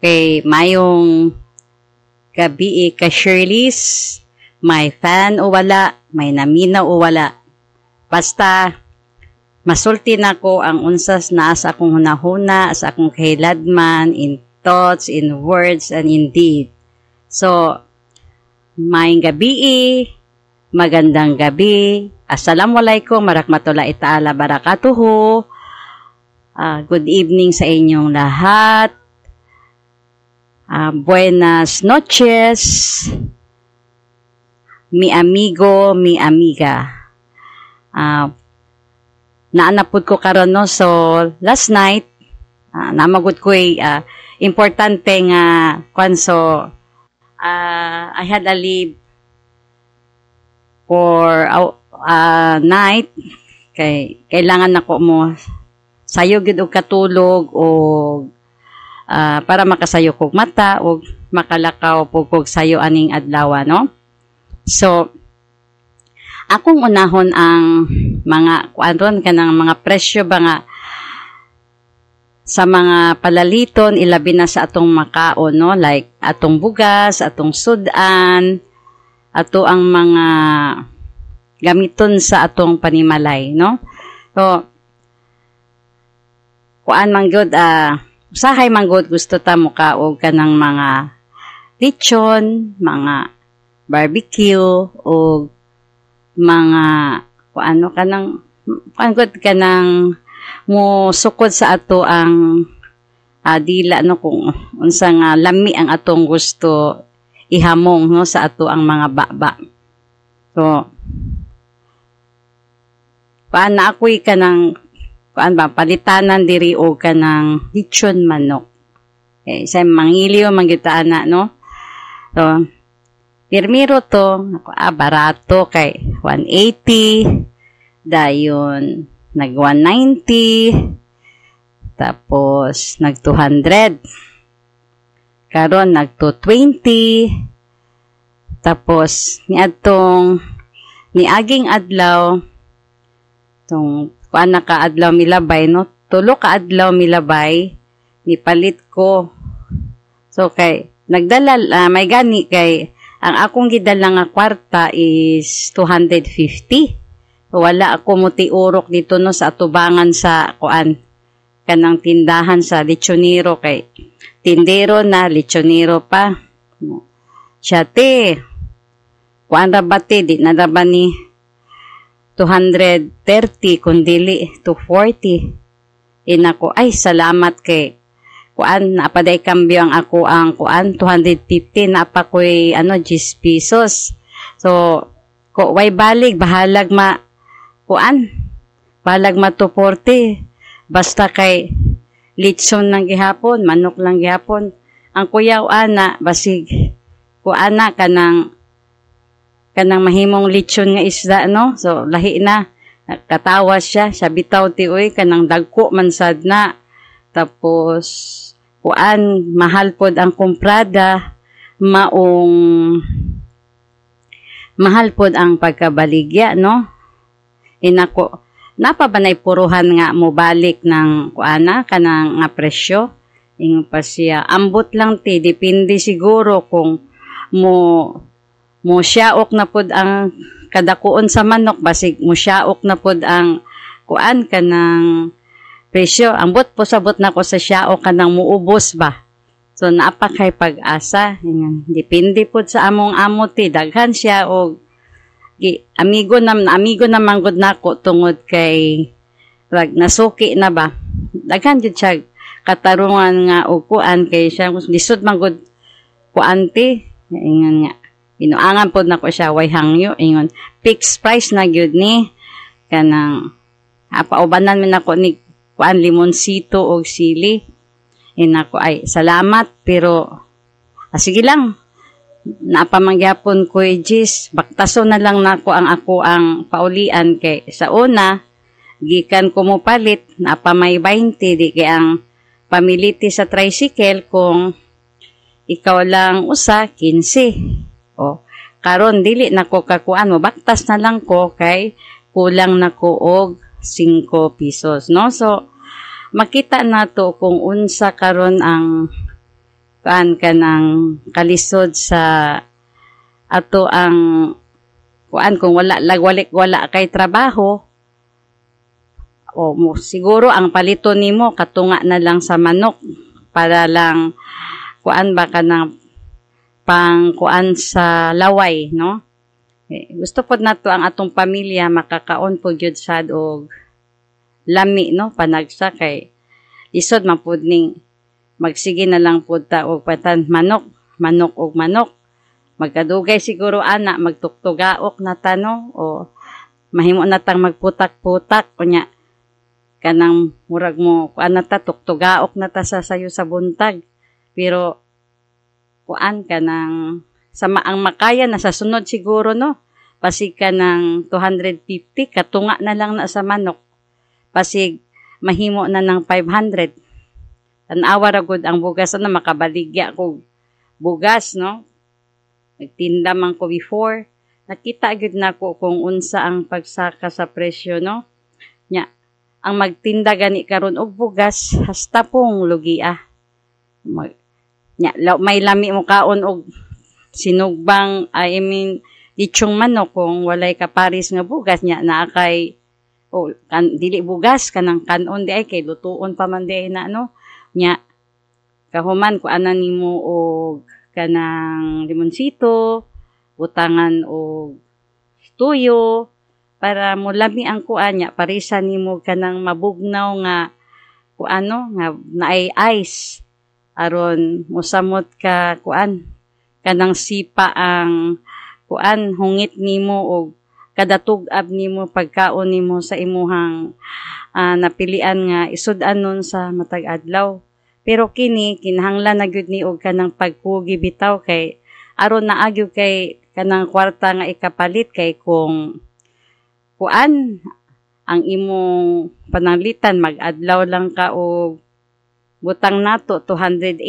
Kay mayong gabi ka Shirley's, may fan o wala, may naminaw o wala. Basta, masulti na ko ang unsas na sa akong hunahuna, sa akong kahiladman, in thoughts, in words, and in deed. So, maayong gabi, magandang gabi. Assalamualaikum warahmatullahi ta'ala barakatuhu. Good evening sa inyong lahat. Buenas noches, mi amigo, mi amiga. Naanapod ko karon no, so last night, namagod ko importante nga, so I had a leave for night, kailangan nako mo sayo gid og katulog o para makasayo kog mata o makalakaw pug sayo aning adlaw no. So akong unahon ang mga kuanron kanang mga presyo ba nga sa mga palaliton ilabi na sa atong makaon no, like atong bugas, atong sudan, ato ang mga gamiton sa atong panimalay no. So kuan man gyud usahay man gyud gusto ta mo kaog kanang mga lechon, mga barbecue o mga kuano kanang pangod kanang mo sukod sa ato ang dila no, kung unsa nga lami ang atong gusto ihamong no sa ato ang mga baba. So paana ako'y kanang palitanan diri o kanang lechon manok. Sa mangiliw mangitaan na no. So pirmiro to barato kay 180, dayon nag 190, tapos nag 200, karon nag 220, tapos niaging adlaw tong kuan na ka adlaw milabay no, tulo ka adlaw milabay nipalit ko. So kay nagdala may gani kay ang akong gidala nga kwarta is 250. So, wala ako mutiurok dito no sa atubangan sa kuan kanang tindahan sa lechonero kay tindero na lechonero pa. Siyate kuan ra bati di na ba ni 230 kundili 240. Inako ay salamat kay kuan napaday kambyo ang ako ang kuan 250 na pa koy 10 pesos. So ko way balig bahalag bahalag 240 basta kay lechon lang gihapon, manok lang gihapon. Ang kuyaw ana basig kuana kanang mahimong lechon nga isda no. So lahi na katawa siya bitaw ti oy kanang dagko man sad na. Tapos kuan mahal pod ang kumprada, mahal pod ang pagkabaligya no. Inako napabanay puruhan nga mo balik ng kuana kanang nga presyo. Ingon pa siya ambot lang ti depende siguro kung mo siyaok na pod ang kadakuon sa manok, basig mo siyaok na pod ang kuan kanang presyo. Ambot po sabot na ko sa siyaok kanang muubos ba. So naapakay pag-asa. Depende pod sa among amo ti daghan siya og amigo na manggod nako tungod kay nasuki na ba. Daghan jud siya katarungan nga og kuan kay siya lisod manggod kuan ti. Ingon nga binuangan pod nako siya way hangyo ingon fixed price na gyud ni kanang paubanan man nako ni kuan limonsito og sili. Inako ay salamat pero sige lang napamangyapon ko Jis baktaso na lang nako ang paulian kay sa una gikan ko mo palit napamay 20 di kay ang pamiliti sa tricycle kung ikaw lang usa 15. O karon dili nako kakuan mo baktas na lang ko kay kulang nako og 5 pesos no. So makita nato kung unsa karon ang paan ka ng kalisod sa ato ang kuan kung wala kay trabaho o siguro ang palito nimo katunga na lang sa manok para lang kuan ba ka ng pang kuan sa laway, no? Gusto pod nato ang atong pamilya makakaon po gyud sad og lami, no, panagsa kay isod man pud ning magsige na lang pud ta og patan manok og manok. Magkadugay siguro ana magtuktugaok na tano o mahimo na tang magputak-putak unya kanang murag mo kuan na ta tuktugaok na ta sa sayo sa buntag. Pero kuan ka ng sama ang makaya na sa sunod siguro, no? Pasig ka ng 250 katunga na lang na sa manok. Pasig mahimo na ng 500. Tanawa ra gud ang bugas na makabaligya ko bugas, no? Nagtinda man ko before. Nakita gud nako kung unsa ang pagsaka sa presyo, no? Nya ang magtinda gani karon og bugas hasta pong lugia. May lami mo kaon og sinugbang, litsong manok kung walay kaparis nga bugas nya naa kay dili bugas kanang kanon di ay kay lutuon pa man di na, no, nya kahuman ko anan nimo og kanang limonsito utangan og tuyo para mo lami ang kuan nya parisan nimo kanang mabugnaw nga kuano nga naay ice aron mosamot ka kuan kanang sipa ang kuan hungit nimo og kada tug-ab nimo pagkaon nimo sa imuhang napilian nga isud-anon sa matag adlaw. Pero kini kinahanglan na gyud ni og kanang pagpugi bitaw kay aron naagyo kay kanang kwarta nga ikapalit kay kung kuan ang imong pananglitan mag-adlaw lang ka og butang nato 280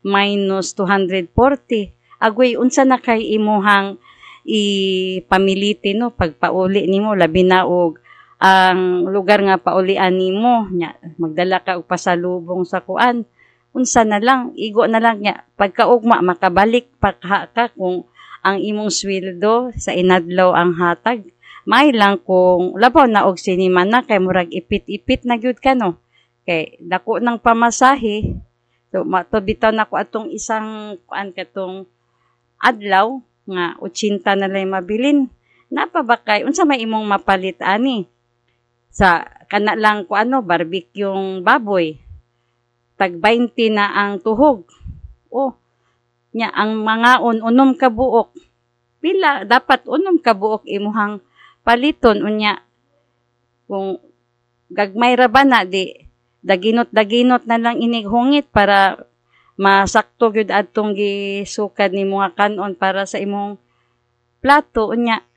minus 240. Agoy unsa na kay imuhang ipamiliti, no, pagpauli nimo labi na og ang lugar nga paulian nimo nya magdala ka og pasalubong sa kuan. Unsa na lang igo na lang nya pagkaugma makabalik pa ka kung ang imong sweldo sa inadlaw ang hatag. May lang kung labaw na og sinima na kay murag ipit-ipit na gyud ka, no. Kay dako ng pamasahe. So matubitaw nako atong isang kuan katong adlaw nga 80 na lang mabilin. Napabakay unsa may imong mapalit ani? Sa kana lang kuano barbecue baboy. Tag 20 na ang tuhog. Nya ang mga unom ka buok. Pila dapat unom ka buok imuhang paliton unya kung gagmay ra ba na di daginot na lang inighungit para masakto gyud adtong gisukad nimo nga kanon para sa imong plato unya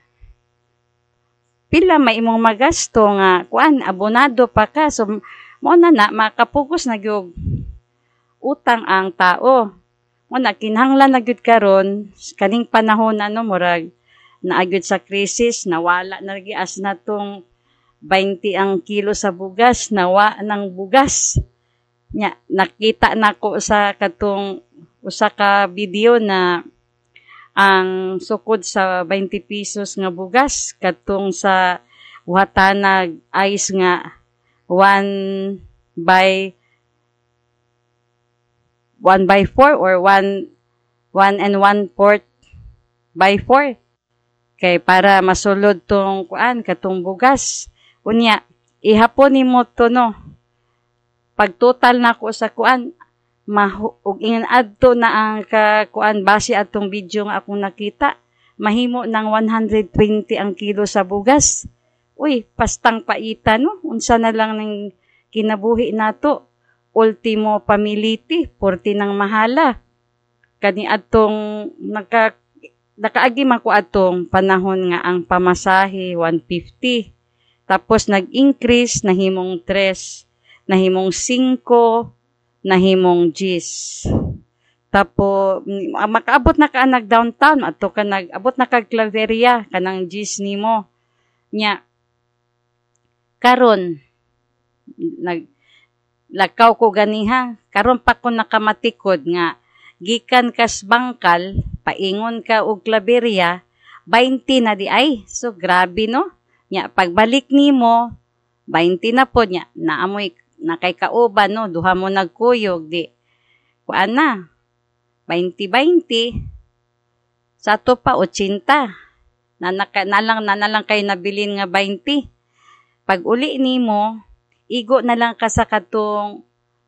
pila may imong magasto nga kuan abonado pa ka so mo na makapugos na gyud utang ang tao mo na kinahanglan na gyud karon kaning panahon murag naagyud sa krisis nawala na gias natong 20 ang kilo sa bugas, nawa ng bugas. Nya, nakita nako sa katong usa ka video na ang sukod sa 20 pesos nga bugas katong sa watanag ice nga 1 by 4 or 1 and 1/4 by 4 kay para masulod tong kuan katong bugas. Unya, ihapon nimo to, no. Pag total na ko sa kuan, ug ingon adto na ang kuan base atong video nga akong nakita, mahimo ng 120 ang kilo sa bugas. Uy, pastang paita, no. Unsa na lang ng kinabuhi nato. Ultimo pamiliti, 40 ng mahala. Kani atong nakaagi man ko atong panahon nga ang pamasahe 150. Tapos nag-increase, nahimong 3, nahimong 5, nahimong 10. Tapos, makaabot na ka nag-downtown, ato ka nag-abot na ka Claveria, kanang 10 nimo. Nya, karon naglakaw ko ganiha, karon pa ko nakamatikod nga gikan kas bangkal paingon ka og Claveria 20 na di ay. So grabe no. Nya pagbalik nimo 20 na po nya naamoy na kay kauban no, duha mo nagkuyog di. Kuan na 20-20 sa to pa 80. Na lang kay nabilin nga 20. Pag uli nimo, igo na lang ka sa katong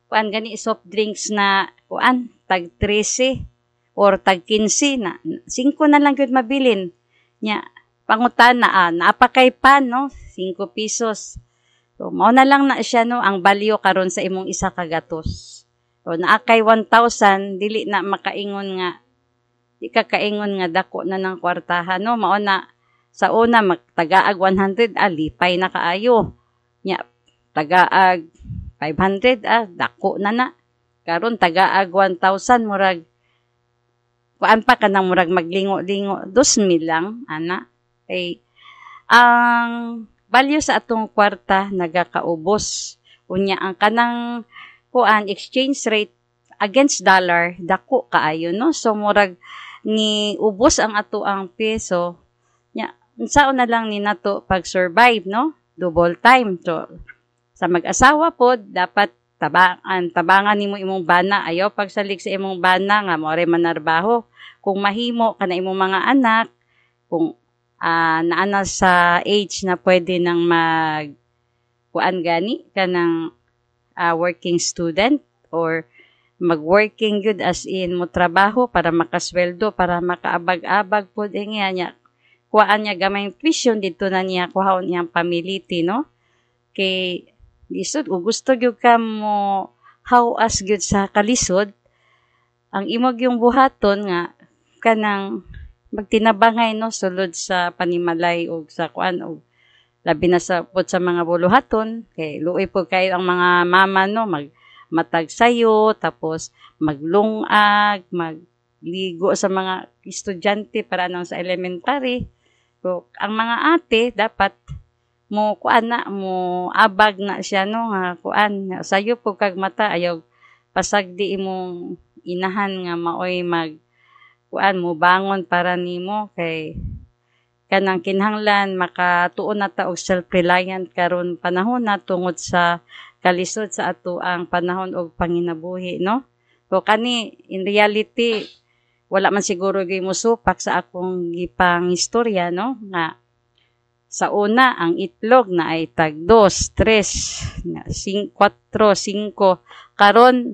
kuan gani soft drinks na kuan tag 13 or tag 15 na 5 na lang gyud mabilin. Nya pangutana naapakay pa no 5 pesos. So mao na lang na siya no ang balyo karon sa imong isa ka gatos. So naakay 1,000 dili na makaingon nga di ka kaingon nga dako na ng kwartahan no, mao na sa una magtagaag 100 lipay na kaayo nya tagaag 500 dako na karon tagaag 1,000 murag kuan pa kanang murag maglingo-lingo 2,000 lang ana kay ang value sa atong kwarta nagakaubos unya ang kanang kuan exchange rate against dollar dako kaayo no, so murag ni ubos ang ato ang peso nya unsaon na lang ni nato pag survive no, double time. So sa mag-asawa pod dapat tabangan nimo imong bana, ayaw pagsalig sa imong bana nga mo ray manarbaho kung mahimo kana imong mga anak kung naana sa age na pwede nang mag kuan gani kanang working student or mag-working good as in mo trabaho para makasweldo, para makaabag-abag po niya. Kuhaan niya gamay tuition dito na niya kuhaon niyang pamiliti, no? Kay lisod, gusto gyud ka mo hawas gyud sa kalisod, ang imog yung buhaton nga kanang magtinabangay no sulod sa panimalay og sa kuan og labi na sa pud sa mga buluhaton kay luoy po kayo ang mga mama no matag sayo, tapos maglungag, magligo sa mga estudyante para nang sa elementary. So, ang mga ate, dapat mo kuan na, mo abag na siya, no, nga kuan, sayo po kag mata, ayaw pasagdi imong inahan nga maoy kuan mo bangon para nimo kay kanang kinahanglan makatuon na ta og self-reliant karon panahon na tungod sa kalisod sa ato ang panahon og panginabuhi, no? So kani in reality wala man siguro gyud mo supak sa akong gipang istorya, no? Nga sa una ang itlog na ay tag 2, 3, 4, 5 karon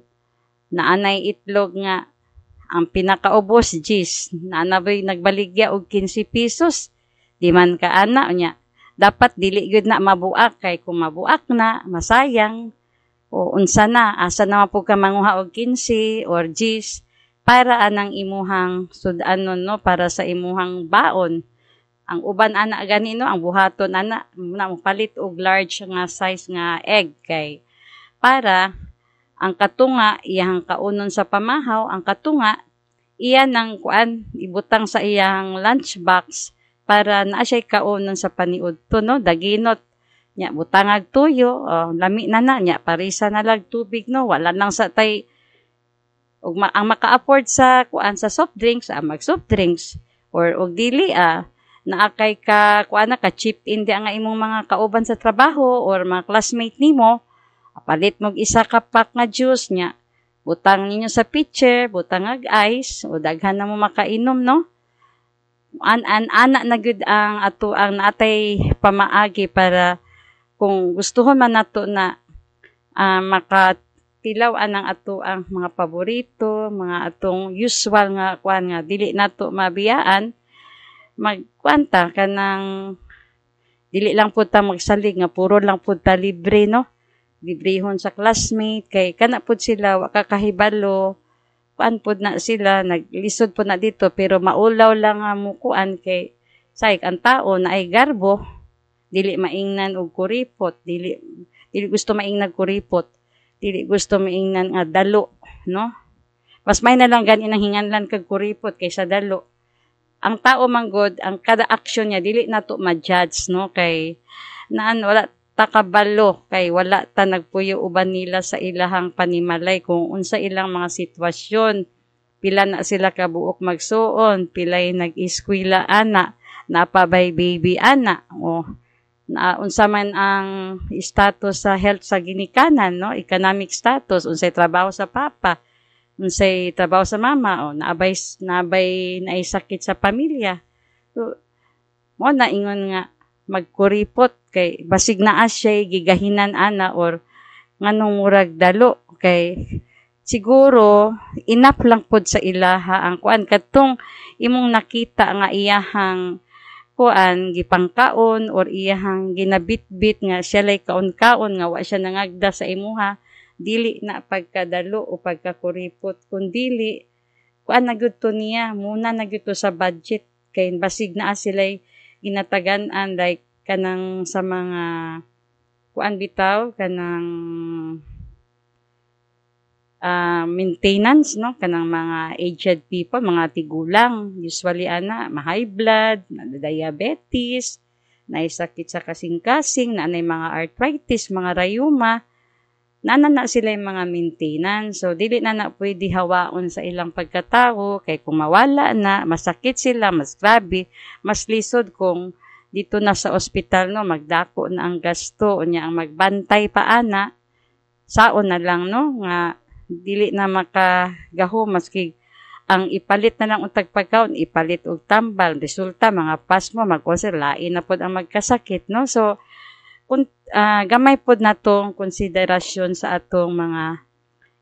naanay itlog nga ang pinakaubos 10 naanabay nagbaligya og 15 pesos di man ka ana nya. Dapat dili gyud na mabuak kay kung mabuak na masayang o unsa na asa na po ka manguha og 15 or 10 para anang imuhang sudanon no, para sa imuhang baon. Ang uban ana gani no, ang buhaton ana na palit og large nga size nga egg kay para ang katunga iyang kaunon sa pamahaw, ang katunga iya nang kuan ibutang sa iyang lunchbox para naa siya kaunon sa paniudto no, daginot nya butangag tuyo, lami na nya parisa na lag tubig no, wala nang sa tay og ang maka-afford sa kuan sa soft drinks mag soft drinks or og dili naakay ka kuan ka chip in di nga imong mga kauban sa trabaho or mga classmate nimo palit mo isa ka pack nga juice nya butang ninyo sa pitcher, butang ag ice o daghan na mo makainom no. Ana na gud ang ato ang naatay pamaagi para kung gustuhon man nato na makatilaw ang ato ang mga paborito, mga atong usual nga kuan nga dili nato mabiyaan, magkuanta kanang dili lang pud ta magsalig nga puro lang pud ta libre no. Librehon sa classmate kay kana pud sila wa kakahibalo kuan pud na sila naglisod pud na dito pero maulaw lang nga mo kuan kay sayg ang tao na ay garbo dili maingnan og kuripot dili gusto maingnan kuripot dili gusto maingnan nga dalo no, mas may na lang gani nang hinganlan kag kuripot kaysa dalo. Ang tao manggod ang kada action niya dili nato ma-judge no kay naan wala ta kabalo kay wala ta nagpuyo uban nila sa ilahang panimalay kung unsa ilang mga sitwasyon. Pila na sila kabuok magsuon, pilay nag-eskwela ana, napabay baby ana, o na unsa man ang status sa health sa ginikanan, no? Economic status, unsay trabaho sa papa, unsay trabaho sa mama, o naabay naisakit sa pamilya. So, mo na ingon nga magkuripot kay basig naa siya gigahinan ana or nganong murag dalo kay siguro enough lang pod sa ilaha ang kuan kadtong imong nakita nga iyahang kuan gipangkaon or iyahang ginabitbit nga siya lay kaon-kaon nga wa siya nangagda sa imuha, dili na pagkadalo o pagkakuripot kun dili kuan na gyud to niya muna na gyud to sa budget kay basig naa sila'y ginatagan-an like kanang sa mga kuan bitaw kanang maintenance, no, kanang mga aged people, mga tigulang, usually ana high blood, diabetes, naisakit sa kasing-kasing, nanay mga arthritis, mga rayuma, na sila yung mga maintenance. So dili na pwede hawaon sa ilang pagkatao kay kung mawala na masakit sila, mas grabe, mas lisod kung dito na sa ospital, no, magdako na ang gasto unya ang magbantay pa ana saon na lang, no, nga dili na makagaho maski ang ipalit na lang untag pagkaon, ipalit og tambal, resulta mga pasmo mag-ulcer, lain na pod ang magkasakit, no. So kung gamay pod natong konsiderasyon sa atong mga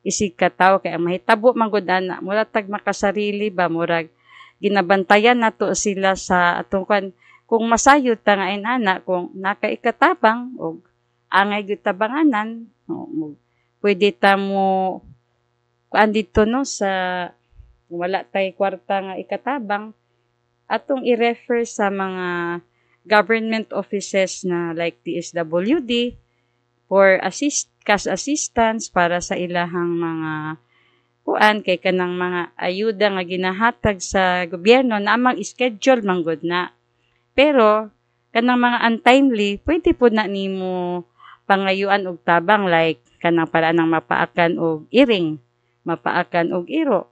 isig katawo kay ang mahitabo man gud ana mura tag makasarili ba, murag ginabantayan nato sila sa atong kung masayod ta nga inana kung nakaikatabang og angay gyud tabanganan, pwede ta mo kuan dito, no, sa wala tay kwarta nga ikatabang atong i-refer sa mga government offices na like DSWD for cash assistance para sa ilahang mga kuan kay kanang mga ayuda nga ginahatag sa gobyerno na amang schedule manggod na. Pero kanang mga untimely pwede po na nimo pangayuan og tabang like kanang paraan ng mapaakan og iring, mapaakan og iro.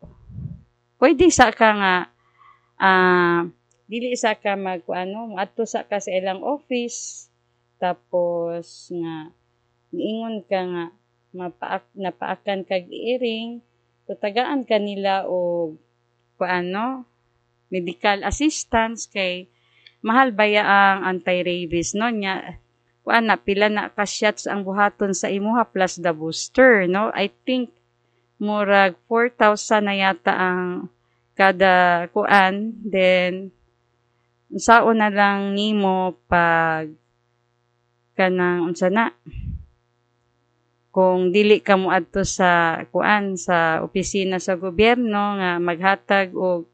Pwede sa ka nga dili sa ka magkuano, adto sa ka sa ilang office tapos nga niingon ka nga napaakan kag iring, tutagaan kanila og kuano medical assistance kay mahal baya ang anti-rabies, no, nya kuan na pila na ka shots ang buhaton sa imuha plus the booster, no. I think murag 4,000 na yata ang kada kuan, then unsaon na lang nimo pag kanang unsa na kung dili ka moadto sa kuan sa opisina sa gobyerno nga maghatag og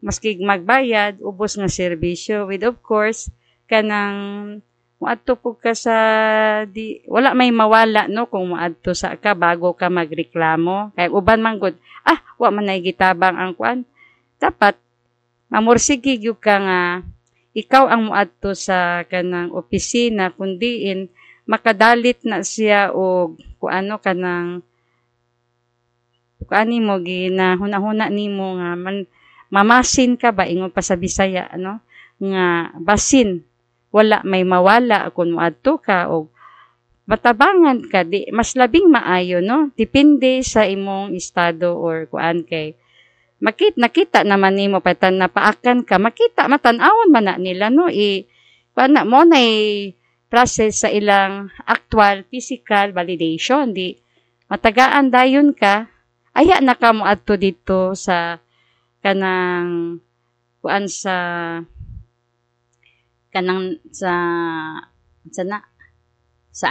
maski magbayad ubos nga serbisyo with of course kanang moadto pug ka sa wala may mawala, no, kung moadto sa ka bago ka magreklamo kay uban man gud wa man nay gitabang ang kuan, dapat mamursige gyud ka nga ikaw ang moadto sa kanang opisina kundiin makadalit na siya og kuano kanang kuani mo ginahuna-huna nimo nga mamasin ka ba ingon pa sa Bisaya, no, nga basin wala may mawala kung moadto ka o matabangan ka, di mas labing maayo, no, depende sa imong estado or kuan kay nakita naman nimo patan napaakan ka, makita matan-awon man na nila, no, paana mo na process sa ilang actual physical validation, di matagaan dayon ka aya na ka moadto dito sa kanang kuan sa kanang sa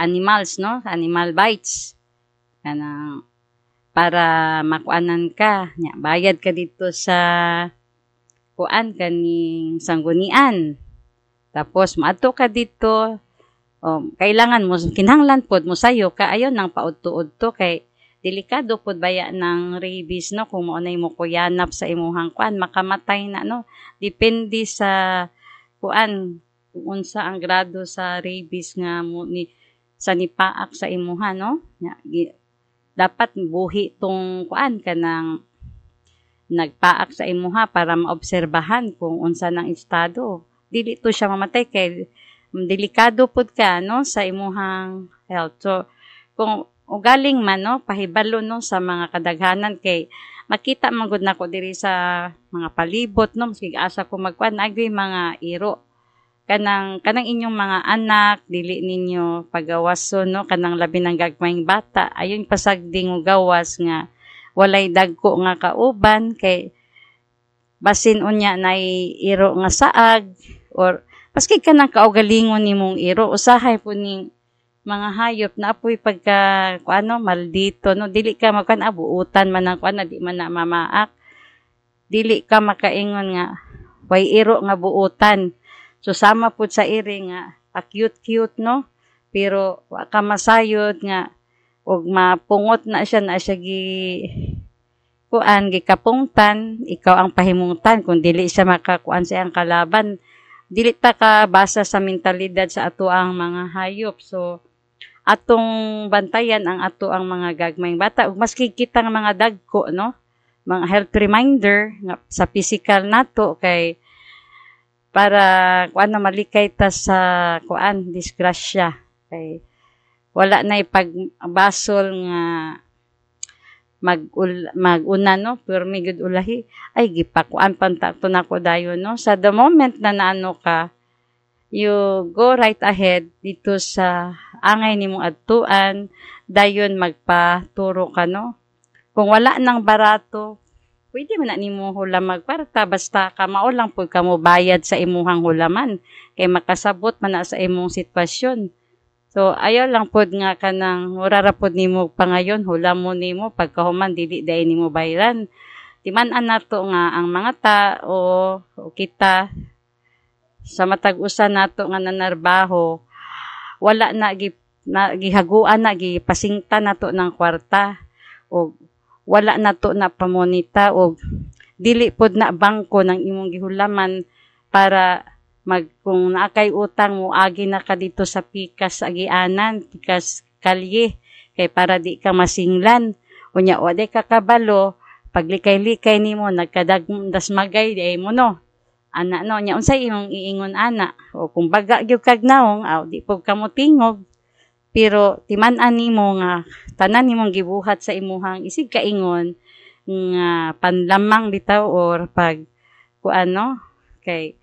animals, no, sa animal bites kanang para makuanan ka nya bayad ka dito sa kuan kaning sanggunian tapos maadto ka dito kailangan mo kinahanglan pod mo sayo ka ayon nang paudto-udto kay delikado pod baya ng rabies, no, kung mo nay mo kuyanap sa imuhang kuan makamatay na, no, depende sa kuan kung unsa ang grado sa rabies nga mo ni sa nipaak sa imuha, no? Dapat buhi tong kuan kanang nagpaak sa imuha para maobserbahan kung unsa ng estado. Dili to siya mamatay kay delikado pud ka, no, sa imuhang health. So kung ugaling man, no, pahibalo, no, sa mga kadaghanan kay makita man gud nako diri sa mga palibot, no, maski asa ko magkuan agoy mga iro kanang inyong mga anak dili ninyo pagawason, no, kanang labi ng gagmayng bata ayon pasagding og gawas nga walay dagko nga kauban kay basin unya nay iro nga saag or paski kanang kaugalingon nimong iro usahay po ning mga hayop na apoy pagka kuano maldito, no, dili ka makan abuutan man ang kuan di man na mamaak, dili ka makaingon nga way iro nga buutan. So sama pud sa iri nga cute-cute, no, pero wa ka masayod nga og mapungot na siya gi kuan gikapungtan, ikaw ang pahimutan kung dili siya makakuan sa iyang kalaban. Dili ta ka basa sa mentalidad sa ato ang mga hayop. So atong bantayan ang ato ang mga gagmayng bata ug maski kita nga mga dagko, no, mga health reminder nga sa physical nato kay para kuan na malikay ta sa kuan disgrasya kay wala na ipagbasol nga maguna, no, pero may gud ulahi ay gipakuan pantakto nako dayon, no, sa the moment na naano ka you go right ahead dito sa angay nimong adtuan dayon magpaturo ka, no, kung wala nang barato pwede man na nimo hulam magparta basta ka mao lang pud ka mo bayad sa imuhang hulaman kay makasabot man na sa imong sitwasyon. So ayaw lang pud nga kanang murara pud nimo pangayon hulam mo nimo pagkahuman dili dai nimo bayran. Timan-an nato nga ang mga tao o kita sa matag usa nato nga nanarbaho wala na gihaguan na gipasingtan nato ng kwarta o wala nato na pamonita o dili pod na bangko ng imong gihulaman para kung naakay utang mo agi na ka dito sa pikas agianan, pikas kalye kay para di ka masinglan unya wa day ka kabalo paglikay-likay nimo nagkadagdasmagay di mo, no, ana, no, nya unsay imong iingon ana o kung baga gyud kag naong aw di pud kamo tingog pero timan-an nimo nga tanan nimong gibuhat sa imuhang isig kaingon nga panlamang bitaw or pag kuano kay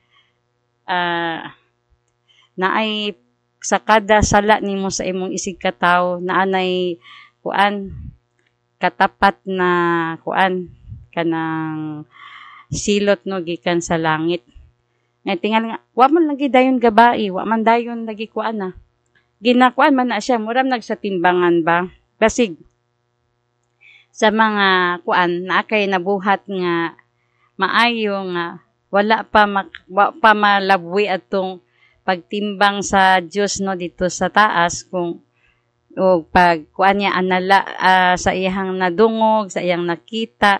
naay sa kada sala nimo sa imong isig katawo naanay kuan katapat na kuan kanang silot, no, gikan sa langit nga tingal nga wa man lagi dayon gabai wa man dayon lagi kuan na ginakuan man na siya muram nagsatimbangan ba basig sa mga kuan na kay nabuhat nga maayo nga wala pa malabwi atong pagtimbang sa Dios, no, dito sa taas kung o pag kuan niya anala sa iyang nadungog sa iyang nakita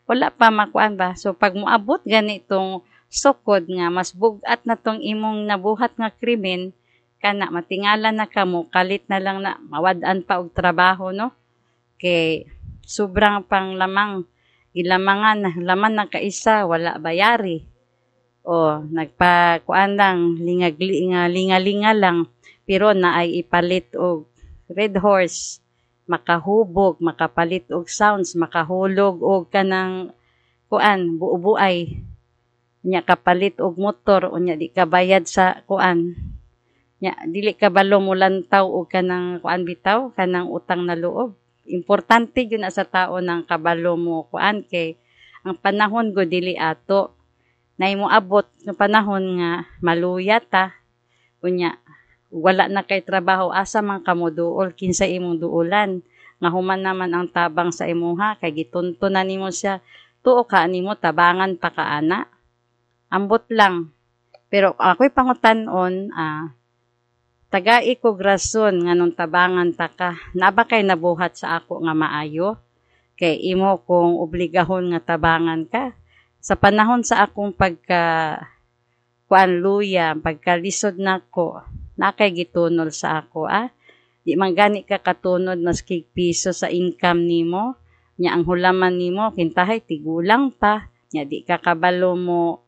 wala pa makuan ba. So pag moabot ganitong sukod nga mas bugat na tong imong nabuhat nga krimen kana matingala na kamo kalit na lang na mawad-an pa og trabaho, no, kay sobrang panglamang ilamangan laman ng kaisa wala bayari o nagpakuan lang lingalinga lang pero naay ipalit og red horse makahubog makapalit og sounds makahulog og kanang kuan buubuay nya kapalit og motor unya di ka bayad sa kuan nya dili ka balo mo lantaw og kanang kuan bitaw kanang utang na loob. Importante gyud na sa tao ng kabalo mo kuan kay ang panahon go dili ato nay mo abot ng panahon nga maluya ta unya wala na kay trabaho asa man kamo duol kinsa imong duulan nga human naman ang tabang sa imuha kay gitunto na nimo siya tuo ka nimo tabangan pa kaana ambot lang pero ako'y pangutan-on tagai ko grason nga nung tabangan ta ka naba kay nabuhat sa ako nga maayo kay imo kung obligahon nga tabangan ka sa panahon sa akong pagka kuan luya pagkalisod nako nakay gitunol sa ako di man gani ka katunod maski piso sa income nimo nya ang hulaman nimo kintahay tigulang pa nya di ka kabalo mo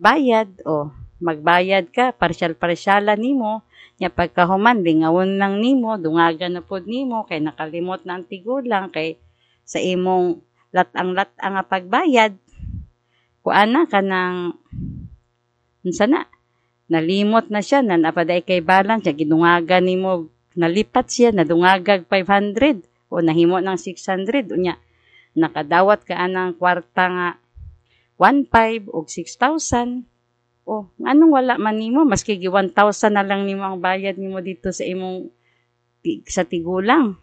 bayad o magbayad ka parsyal-parsyalan nimo nya pagkahuman lingawon lang nimo dungagan na pod nimo kay nakalimot na ang tigulang kay sa imong latang-latang nga pagbayad kuana kanang unsa na nalimot na siya na napaday kay balance siya ginungagan nimo nalipat siya nadungagag 500 o nahimo ng 600 unya nakadawat ka anang kwarta nga 1,500 o 6,000 o anong wala man nimo maski gi 1,000 na lang nimo ang bayad nimo dito sa imong sa tigulang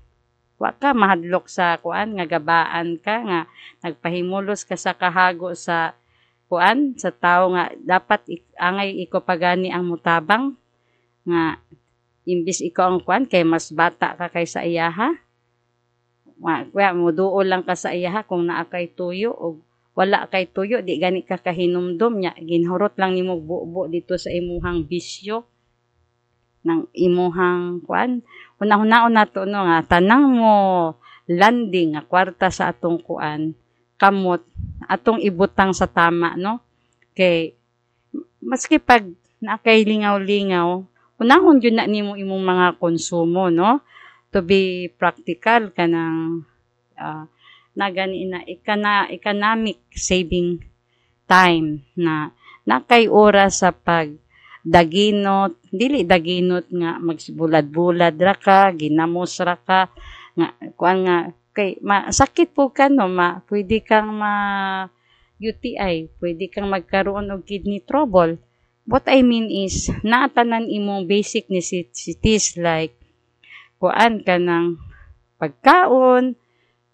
wa ka mahadlok sa kuan nga gabaan ka nga nagpahimulos ka sa kahago sa kuan sa tao nga dapat angay iko pagani ang mutabang nga imbis ikaw ang kuan kay mas bata ka kaysa iyaha wa mo duol lang ka sa iyaha kung naa kay tuyo o wala kay tuyo di gani ka kahinumdom nya ginhurot lang nimo buo dito sa imuhang bisyo ng imuhang kuan una-una nato no nga tanang mo landing nga kwarta sa atong kuan kamot atong ibutang sa tama no kay maski pag nakay lingaw-lingaw unahon gyud na nimo imong mga konsumo no to be practical kanang na gani na economic saving time na nakay oras sa pag daginot dili daginot nga magbulad-bulad ra ka ginamos ra ka nga kuan nga kay sakit po ka no pwede kang UTI pwede kang magkaroon og kidney trouble. What I mean is naatanan imong basic necessities like kuan kanang pagkaon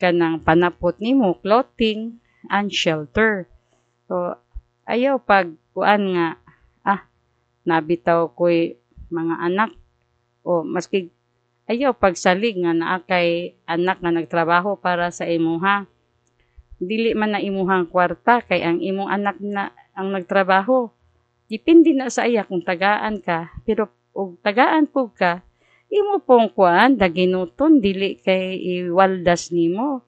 kanang panapot nimo clothing and shelter. So ayaw pag kuan nga nabitaw ko'y mga anak o maski ayaw pagsalig nga naa kay anak nga nagtrabaho para sa imuha dili man na imuhang kwarta kay ang imong anak na ang nagtrabaho depende na sa iya kung tagaan ka pero og tagaan pug ka imo pong kuan daginuton dili kay iwaldas nimo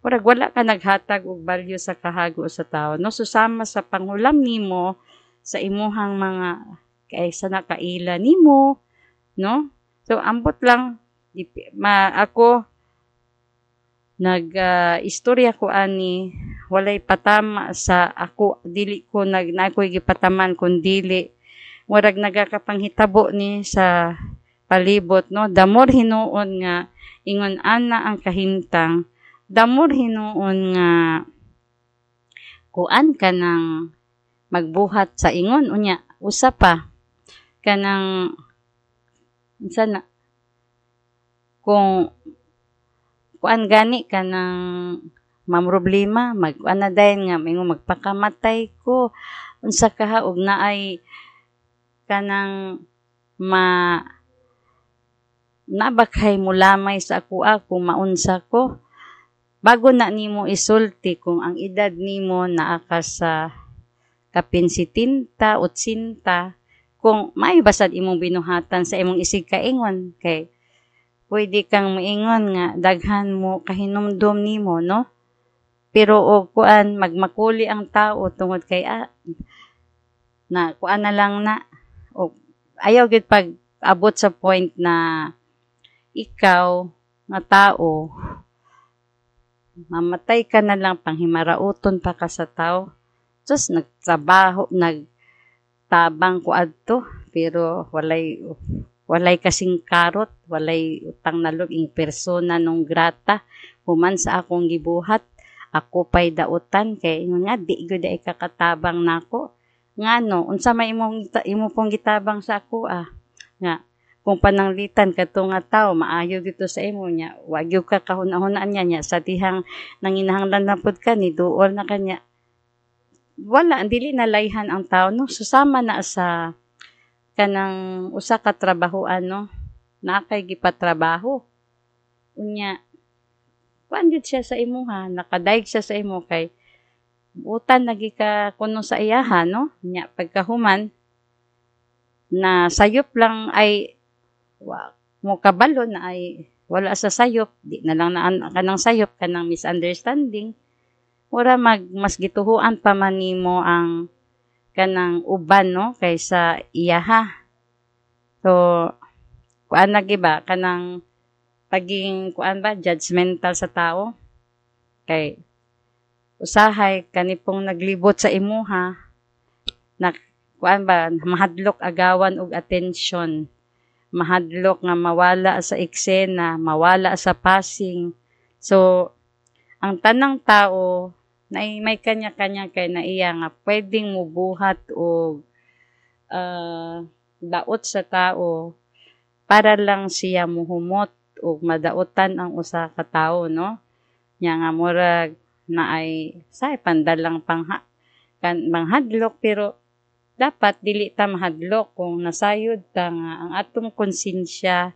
murag wala ka naghatag og value sa kahago sa tawo no susama sa pangulam nimo sa imuhang mga kaysa nakaila nimo no so ambot lang ako istorya ko ani walay patama sa ako dili ko nakoy gipataman kun dili murag nagakapanghitabo ni sa palibot no damor hinuon nga ingon ana ang kahimtang damor hinuon nga kuan kanang magbuhat sa ingon unya usa pa kanang sana kung kuan gani kanang mamroblema magkuan na dayon nga mingo magpakamatay ko unsa kaha og naay kanang nabakhay mulamay sa ako maunsa ko bago na nimo isulti kung ang edad nimo naa ka sa kapin 70, 80 kung may basad imong binuhatan sa imong isig kaingon kay pwede kang moingon nga daghan mo kahinumdom nimo no pero og kuan magmakuli ang tao tungod kay na kuan na lang na og ayaw gid pag abot sa point na ikaw nga tao mamatay ka na lang panghimarauton pa ka sa tao just nagtrabaho nagtabang ko adto pero walay kasing karot walay utang na loob ing persona non grata human sa akong gibuhat ako pay dautan kay nga di gyud ay kakatabang nako ngano unsa may imo pong gitabang sa ako nga kung pananglitan kadto nga tawo maayo dito sa imo nya wa gyud ka kahuna-hunaan nya sa tihang nanginahanglan na pud ka ni duol na kanya wala dili na layhan ang tawo no susama na sa kanang usa ka trabahoan no na kay gipatrabaho unya kuan gyud siya sa imuha nakadaig siya sa imo kay utan lagi ka kuno sa iyaha no nya pagkahuman na sayop lang ay mo kabalo na ay wala sa sayop, di na lang na kanang sayop kanang misunderstanding. Ura mas gituhuan pa man nimo ang kanang uban no kaysa iyaha. So kuan lagi ba kanang pagiging kuan ba judgmental sa tao kay usahay kanipong naglibot sa imuha na kuan ba mahadlok agawan og atensyon, mahadlok nga mawala sa eksena, mawala sa passing. So ang tanang tao na may kanya-kanya kay naiya nga pwedeng mubuhat og daot sa tao para lang siya muhumot og madaotan ang usa ka tawo no. Nya nga murag na ay say pandalang manghadlok pero dapat dili ta mahadlok kung nasayod ta nga ang atong konsensya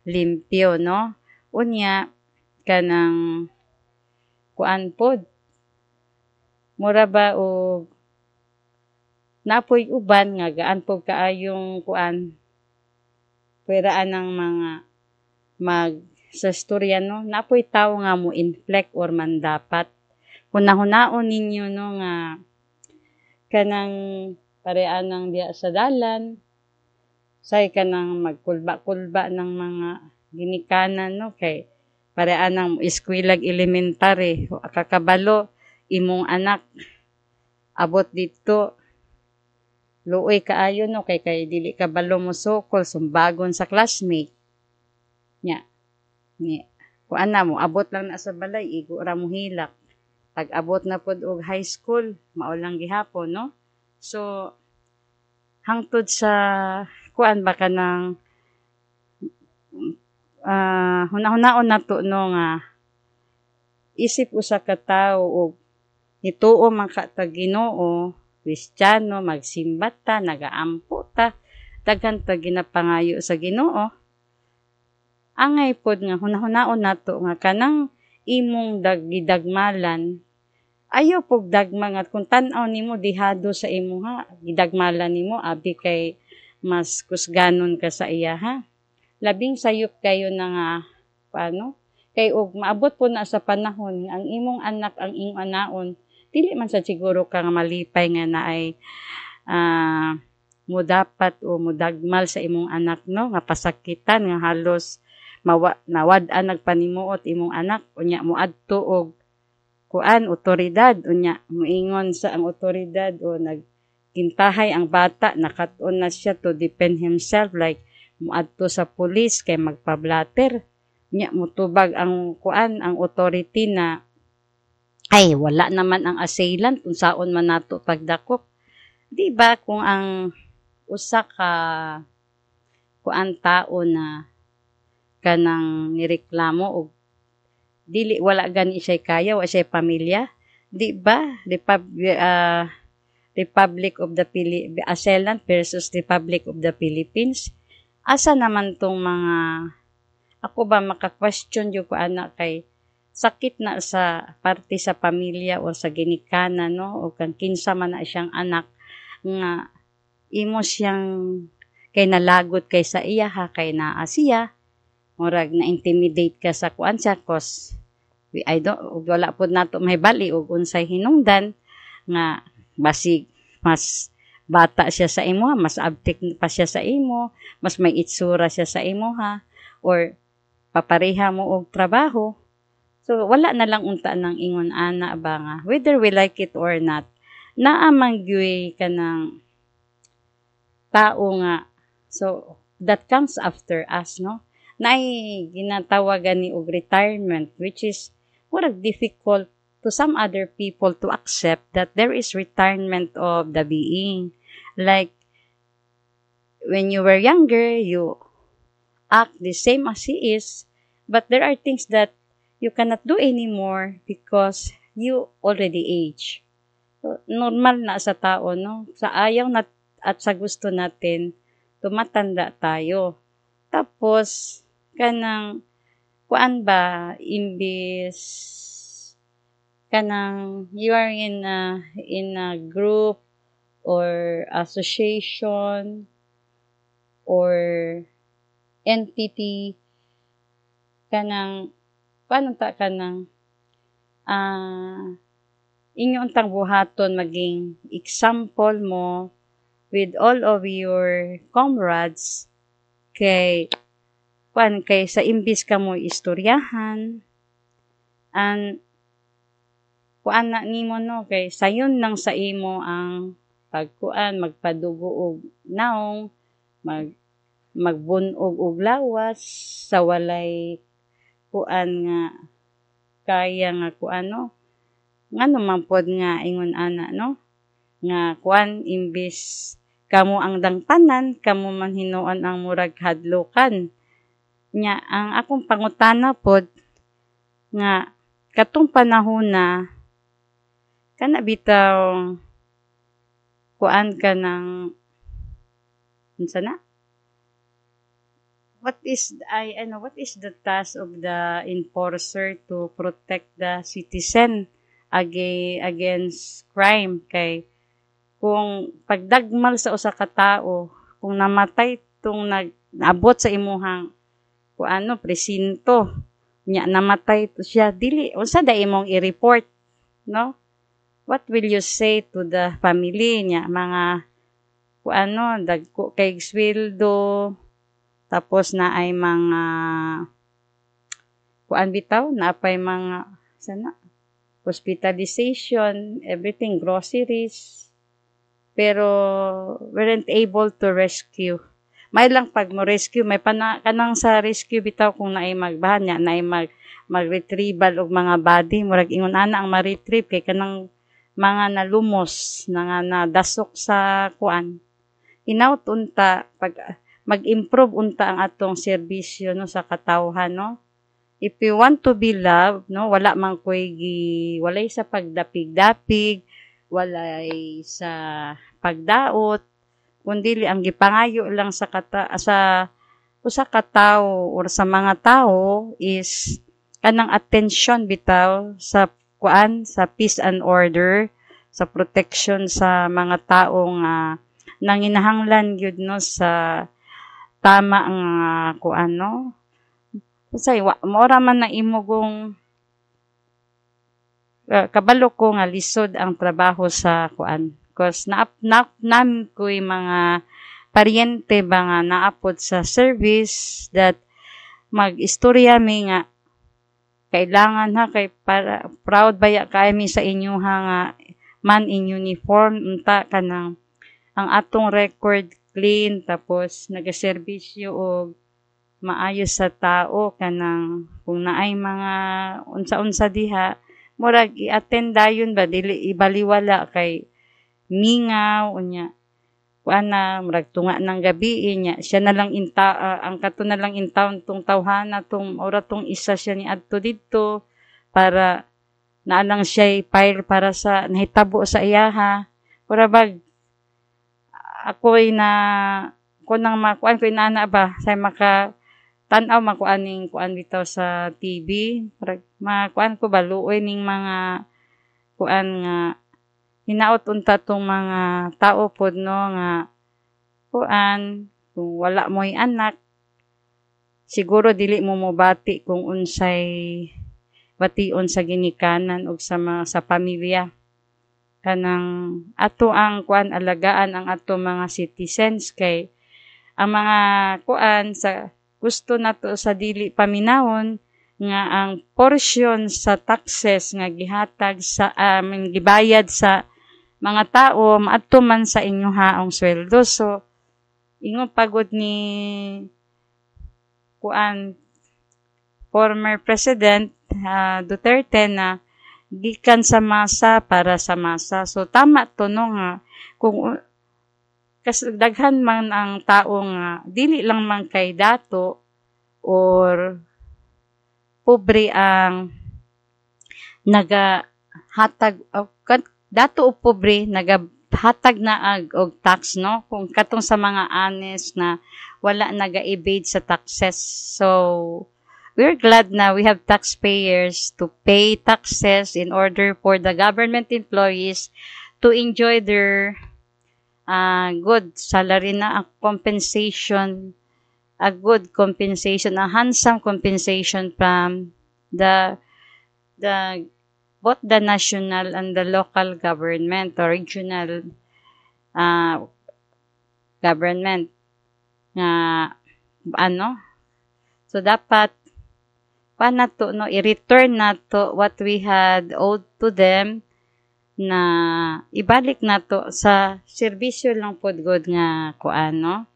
limpyo no. Unya kanang kuan pod mura ba og napoy uban nga gaan pod kaayong kuan peraan ng mga sa storya no napoy tawo nga mo inflect or mandapat hunahunahon ninyo no nga kanang parean ng diya sa dalan say kanang magkulba-kulba ng mga ginikanan no kay parean ng eskwelag elementary kakabalo imong anak abot dito luoy kaayo no kay dili ka balo mo sukol sumbagon sa classmate nya ni kuan na mo abot lang na sa balay igo ra mo hilak pag abot na pod og high school mao lang gihapon no so hangtod sa kuan ba kanang hunahon nato no nga isip usa ka tawo og hituo man ka ta Ginoo Kristiyano magsimba ta nagaampo ta daghan ta ginapangayo sa Ginoo angay pod nga hunahon nato nga kanang imong gidagmalan ayaw pog dagma nga kung tan-aw nimo dihado sa imuha gidagmalan nimo abi kay mas kusganon ka sa iya ha labing sayop kayo na nga paano kay og maabot po na sa panahon ang imong anak ang imong anaon dili man sa siguro ka nga malipay nga naay mo dapat o mudagmal sa imong anak no nga pasakitan nga halos nawad-an nagpanimuot imong anak unya moadto og kuan otoridad unya moingon sa ang otoridad o nagkintahay ang bata nakat-on na siya to defend himself like moadto sa pulis kay magpablatter nya mutubag ang kuan ang authority na ay wala naman ang assailant unsaon man nato pagdakop di ba kung ang usa ka kuan tao na kanang nireklamo og dili wala gani siya kaya wa siya pamilya di ba Republic of the Assailant versus Republic of the Philippines asa naman tong mga ako ba maka-question jud ko anak kay sakit na sa parte sa pamilya o sa ginikanan no o kan kinsa man na siyang anak nga imo siyang kay nalagot kay sa iya ha kay naa siya murag na intimidate ka sa kuan siya cause I don't wala pud nato may bali og unsay hinungdan nga basig mas bata siya sa imo mas abtik pa siya sa imo mas may itsura siya sa imo ha or papareha mo og trabaho so wala na lang unta ng ingon ana ba nga whether we like it or not naa man gyud kanang tao nga so that comes after us no nay ginatawagan ni og retirement which is murag difficult to some other people to accept that there is retirement of the being like when you were younger you act the same as he is but there are things that you cannot do anymore because you already age so, normal na sa tao no sa ayaw at sa gusto natin tumatanda tayo tapos kanang kuan ba imbis kanang you are in a group or association or entity kanang paano ta kanang inyo untang buhaton maging example mo with all of your comrades kay sa imbis ka mo istoryahan and na nimo no kay sayon lang sa imo ang magpadugo og naong magbunog og lawas sa walay nga kaya nga ngano man pod nga ingon ana no nga imbis kamo ang dangtanan kamo man hinuon ang murag hadlokan nya ang akong pangutana pod nga katong panahon na kana bitaw ka ng unsa na what is the task of the enforcer to protect the citizen against crime kay kung pagdagmal sa usa ka tawo kung namatay tong nag-abot sa imuhang presinto nya namatay to siya dili unsa da imong i-report no what will you say to the family niya mga dagko kay sweldo tapos na ay mga bitaw na pay mga hospitalization everything groceries pero weren't able to rescue may lang pag mo rescue may kanang sa rescue bitaw kung naay magbahan niya naay mag-retrieval og mga body murag ingon ana ang ma-retrieve kay kanang mga nalumos nga nadasok sa inaut unta pag mag-improve unta ang atong serbisyo no sa katawhan no if you want to be loved no walay sa pagdapig-dapig walay sa pagdaot kundi ang gipangayo lang sa usa ka tawo or sa mga tao is kanang attention bitaw sa sa peace and order sa protection sa mga tao nga nanginahanglan gyud no sa tama nga usay maura man na imong kabalo ko nga lisod ang trabaho sa cause naam ko'y mga paryente ba nga naapod sa service that mag-istorya mi nga kailangan kay para proud baya kami sa inyo nga man in uniform unta kanang ang atong record clean tapos nagaserbisyo og maayos sa tao kanang kung naay mga unsa-unsa diha murag i-attend dayon ba dili ibaliwala kay mingaw unya murag tunga ng gabi niya siya na lang ang kato na lang intawon tong tawhana tong tong isa siya ni adto didto para naalang siya file para sa nahitabo sa iyaha para bag ako'y kunang makuan ko inana ba say maka tan-aw makuaning bitaw sa TV para makuan ko baluoy ning mga nga hinaot unta tong mga tao pod no nga kung wala mo'y anak siguro dili mo mobati kung unsay bation sa ginikanan ug sa pamilya kanang ato ang alagaan ang ato mga citizens kay ang mga sa gusto nato sa dili paminawon nga ang portion sa taxes nga gihatag sa gibayad sa mga tao maadto man sa inyo haong sweldo so ingon pagod ni former president Duterte na gikan sa masa para sa masa so tama to no nga kung kasagdaghan man ang tao nga dili lang man kay dato or pobre ang nagahatag dato o pobre nagahatag na og tax no kung katong sa mga honest na wala naga-evade sa taxes so we're glad na we have taxpayers to pay taxes in order for the government employees to enjoy their good salary na compensation, a good compensation, a handsome compensation from the both the national and the local government or regional government nga so dapat nato no i-return nato what we had owed to them, na ibalik nato sa serbisyo lang pod god nga no.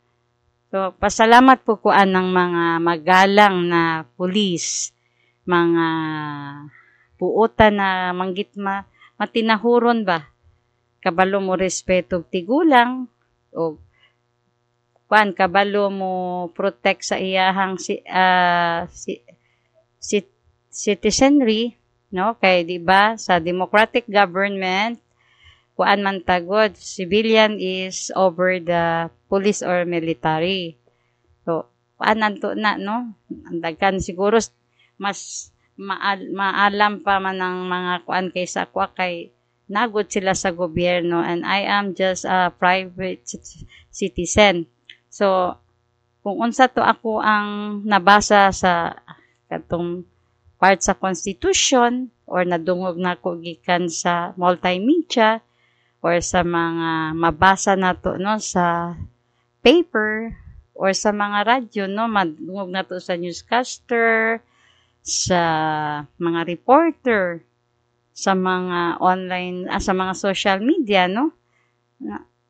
So pasalamat po ng mga magalang na pulis, mga puutan na manggit matinahuron ba kabalo mo respeto tigulang o kabalo mo protect sa iyahang citizenry, no? Kay di ba sa democratic government man tagod, civilian is over the police or military. So nanto na, no? Daghan siguro mas maalam pa man ng mga kaysa kay nagod sila sa gobyerno, and I am just a private citizen. So kung unsa to ako ang nabasa sa katong part sa constitution or nadungog na ko gikan sa multimedia or sa mga mabasa nato no sa paper or sa mga radyo, no, madungog nato sa newscaster, sa mga reporter, sa mga online, sa mga social media, no?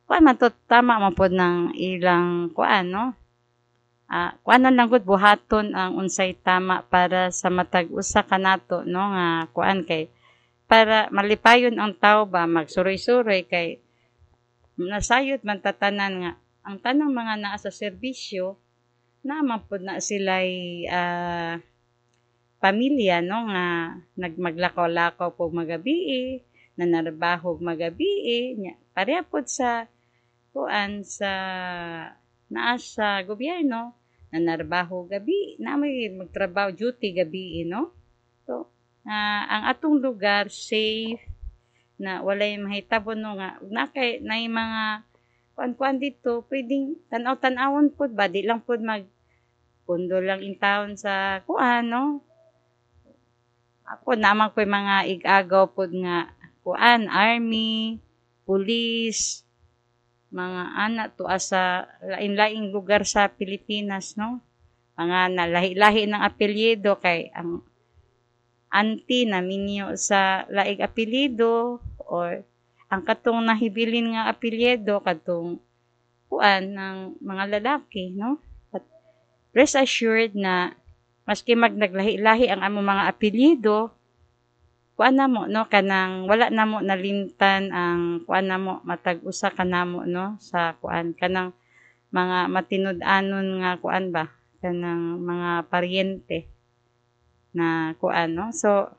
Man to tama man pod ng ilang no? Kuanon lang gud buhaton ang unsay tama para sa matag usa kanato, no, nga kay para malipayon ang tao ba magsuroy-suroy kay nasayod man tatanan nga ang tanang mga naa sa serbisyo naman pod na sila'y pamilya, no, nga nagmaglakaw-lakaw po magabi, nanarbaho magabi, pareha pod sa sa naa sa gobyerno, nanarbaho gabi, na may magtrabaho duty gabi, no? So, ang atong lugar safe na walay mahitabo, no, nga na mga kuan dito pwedeng tanaw-tanawon pod ba, di lang pod pundo lang in town sa no? Ako naman ko mga igagaw pod nga army, police, mga anak to sa lain-laing lugar sa Pilipinas, no? Mga nalahi-lahi ng apelyido kay ang auntie na minyo sa laing apelyido or ang katong nahibilin nga apelyido katong ng mga lalaki, no? But rest assured na maski naglahi-lahi ang among mga apelyido, na mo, no, kanang wala na mo nalimtan ang na mo matag usa kanamo, no, sa kanang mga matinud-anon nga ba kanang mga paryente na no. So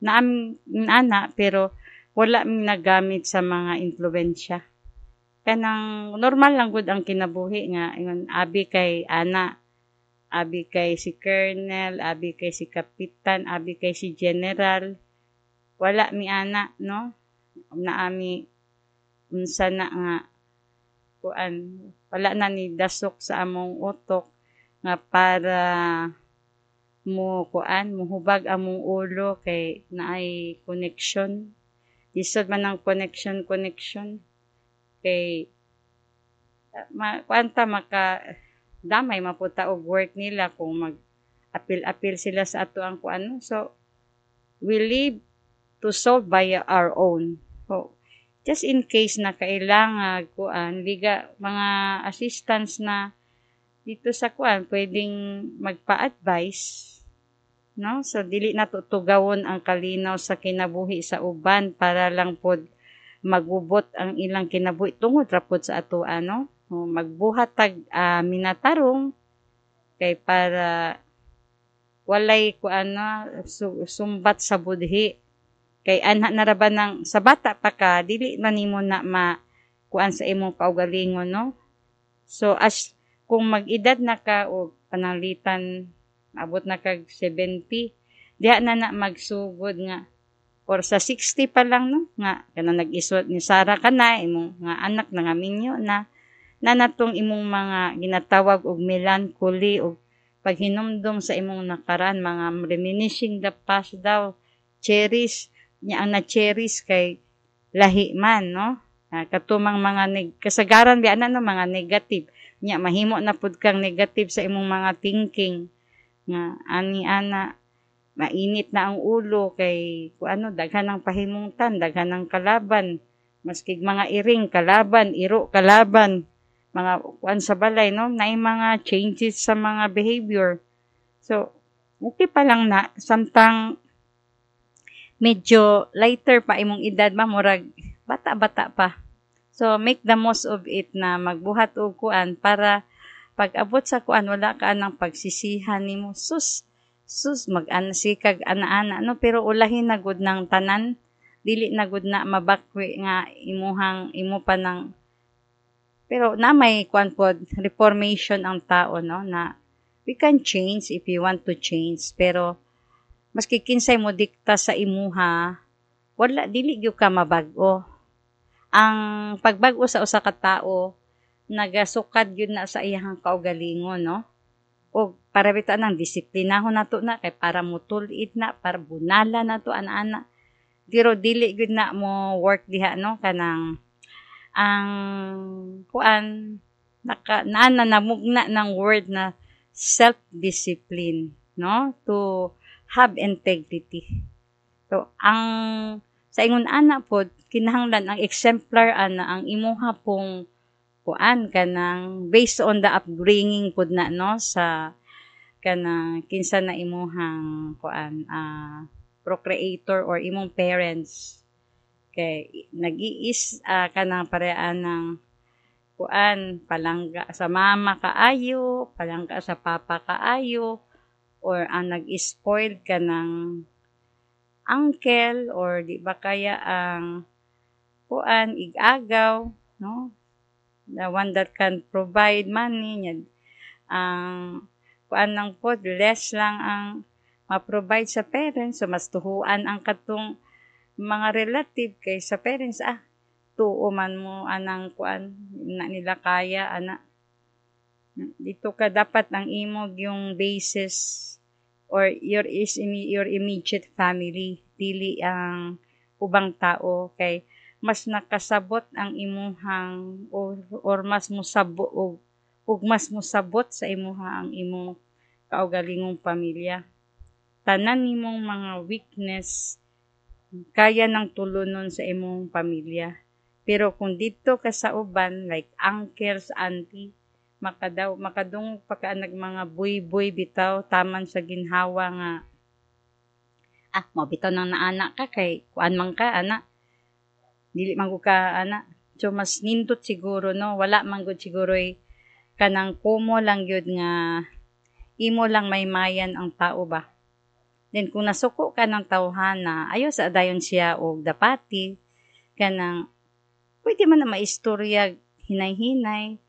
ana pero wala mi nagamit sa mga impluwensya. Kanang normal lang gud ang kinabuhi nga ingon abi kay ana, abi kay si colonel, abi kay si kapitan, abi kay si general. Wala mi ana, no? Naami unsa na nga wala na ni dasok sa among utok nga para muhubag among ulo kay naay connection. Isod man ang connection kay maka damay maputa og work nila kung mag-apil sila sa ato ang So we live to solve by our own. So, just in case na kailangan liga mga assistance na dito sa pwedeng magpa-advise, no? So dili na tutugawon ang kalinaw sa kinabuhi sa uban para lang pod magbubot ang ilang kinabuhi tungod ra pod sa ato no? Magbuhat tag minatarong kay para walay sumbat sa budhi. Kay anha na ra ba ng sa bata pa ka dili man nimo na sa imong kaugalingon, no? So as kung mag-edad na ka o pananglitan abot na kag 70, diha na magsugod nga or sa 60 pa lang no nga kana nag-isot ni Sarah kana imong nga anak na nga minyo na natong imong mga ginatawag og melancholy og paghinumdum sa imong nakaraan, mga reminiscing the past daw, cherish niya ang na-cherish kay lahi man no. Katumang mga kasagaran bi ana no mga negative nya mahimo na pud kang negative sa imong mga thinking nga ani ana mainit na ang ulo kay kuano daghan ng pahimungtan, daghan ng kalaban, maski mga iring kalaban, iro kalaban, mga kuan sa balay no, naay mga changes sa mga behavior. So okay pa lang na samtang medyo lighter pa imong edad ba murag bata-bata pa. So make the most of it na magbuhat og kuan para pag-abot sa kuan wala ka nang pagsisihan nimo sus mag-ansikag ana-ana no pero ulahin na gud ng tanan dili na gud na mabakwi nga imo pa ng pero na may kuan pod reformation ang tao no na we can change if you want to change pero maski kinsay mo dikta sa imuha wala dili gyud ka mabag-o ang pagbag-o sa usa ka tawo nagasukad gyud na sa iyang kaugalingon no o para bitaw nang disiplinahon nato na kay para mutul-id na para bunala nato ana-ana pero dili gyud na mo work diha no kanang ang kuan namugna ng word na self discipline no to have integrity so ang sa ingon ana pod kinahanglan ang exemplar ana ang imuha pong kuan kanang based on the upbringing pud na no sa kanang kinsa na imuhang kuan procreator or imong parents kay nag-iis kanang parean ng kuan palangga sa mama kaayo palangga sa papa kaayo or ang nag-spoil kanang uncle or di ba kaya ang kuan igagaw no the one that can provide money niya ang kuan lang po less lang ang ma-provide sa parents so mas tuhuan ang katong mga relative kay sa parents tuo man mo anang kuan na nila kaya ana dito ka dapat ang imog yung basis or your immediate family dili ang ubang tao kay mas nakasabot ang imuhang or mas musabot ug mas musabot sa imuha ang imong kaugalingong pamilya. Tanan nimong mga weakness kaya nang tulunon sa imong pamilya. Pero kung dito ka sa uban like uncles, auntie, makadungog pa ka mga buy bitaw taman sa ginhawa nga mo bitaw nang naanak ka kay kuan man ka ana dili man ka ana so mas nindot siguro no wala man gud siguro kanang kumo lang gyud nga imo lang maymayan ang tao ba then kung nasuko ka ng tawhana ayo sa dayon siya og dapati kanang pwede man na maistorya hinay-hinay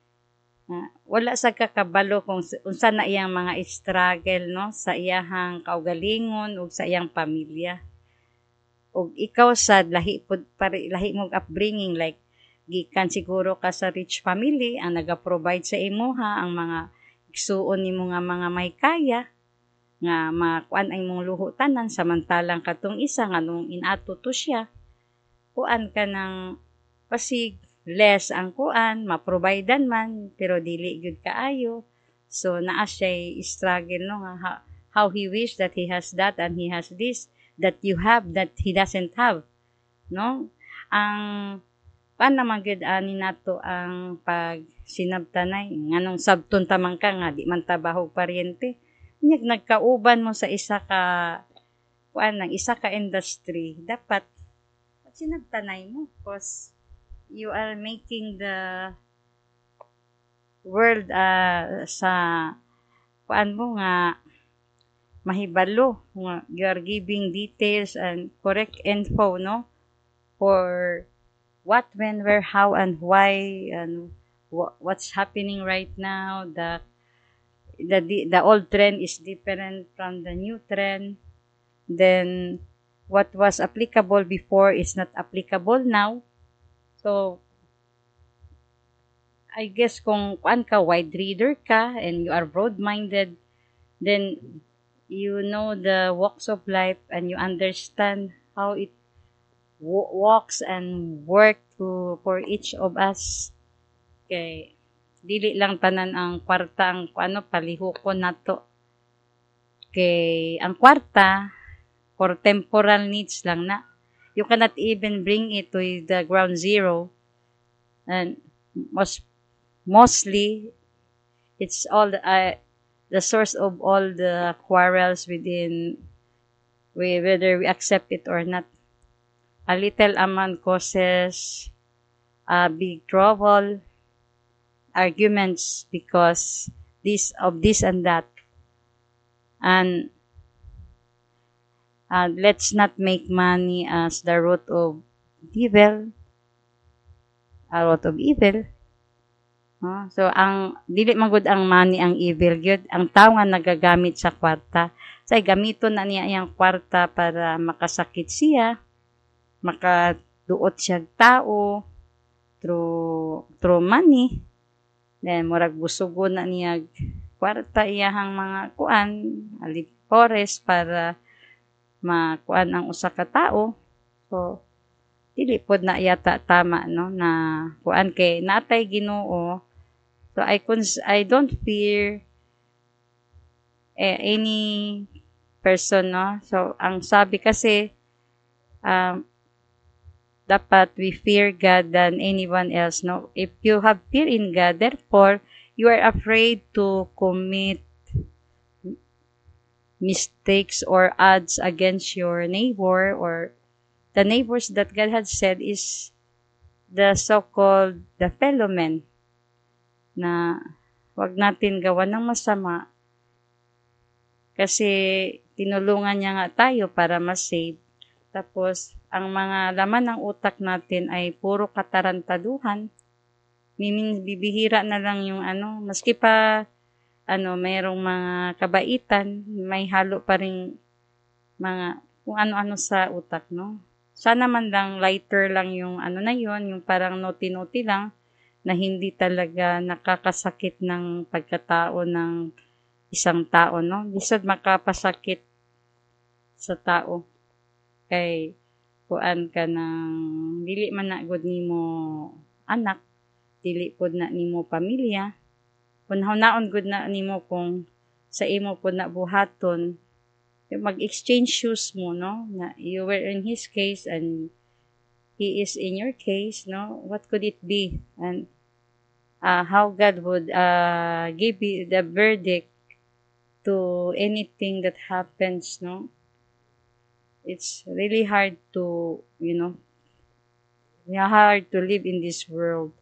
wala sa kakabalo kung unsa na iyang mga struggle no sa iyahang kaugalingon ug sa iyang pamilya og ikaw sad lahi mong upbringing like gikan siguro ka sa rich family ang naga-provide sa imuha ang mga igsuon nimo nga mga may kaya nga makuan ang imong luho tanan samantalang katong isa nga nung inato to siya kuan ka ng pasig less ang kuan ma-providean man pero dili gyud kaayo so naa siya struggle no nga how he wish that he has that and he has this that you have that he doesn't have no ang paano naman gyud ani nato ang pag sinabtanay nganong sabton tamang ka nga di man tabahog paryente nyag nagkauban mo sa isa ka industry dapat sinabtanay mo cause you are making the world sa kuan mo nga mahibalo nga you are giving details and correct info no for what when where how and why and what's happening right now the old trend is different from the new trend then what was applicable before is not applicable now. So, I guess kung kuan ka, wide reader ka, and you are broad-minded, then you know the walks of life and you understand how it walks and work for each of us. Kay dili lang tanan ang kwarta ang ano palihukon nato. Kay ang kwarta for temporal needs lang na. You cannot even bring it to the ground zero. And mostly it's all the source of all the quarrels within whether we accept it or not. A little amount causes a big trouble, arguments because this and that. And let's not make money as the root of evil. A root of evil. So, ang dili man gud ang money ang evil gyud. Ang tao nga nagagamit sa kwarta. Say gamiton na niya iyang kwarta para makasakit siya, makaduot siya tao through money. Then murag busugon na niya kwarta iyahang mga kuan, alipores para makuan ang usa ka tao. So, dili pod na yata tama no na kuan kay natay Ginoo. So I don't fear any person no. So ang sabi kasi dapat we fear God than anyone else no. If you have fear in God, therefore you are afraid to commit mistakes or odds against your neighbor, or the neighbors that God had said is the so-called the fellow men, na wag natin gawa ng masama kasi tinulungan niya nga tayo para ma-save. Tapos, ang mga laman ng utak natin ay puro katarantaduhan. Bibihira na lang yung maski pa mayroong mga kabaitan, may halo pa ring mga kung ano-ano sa utak, no? Sana man lang lighter lang yung na yon, yung parang noti-noti lang na hindi talaga nakakasakit ng pagkatao ng isang tao, no? Bisod makapasakit sa tao. Kay kuan ka ng dili man na gud nimo anak, dili pod na nimo pamilya. Kunhawnaon gud na nimo kung sa imo pod na buhaton, mag-exchange shoes mo, no? Na you were in his case and he is in your case, no? What could it be? And how God would give you the verdict to anything that happens, no? It's really hard to, hard to live in this world.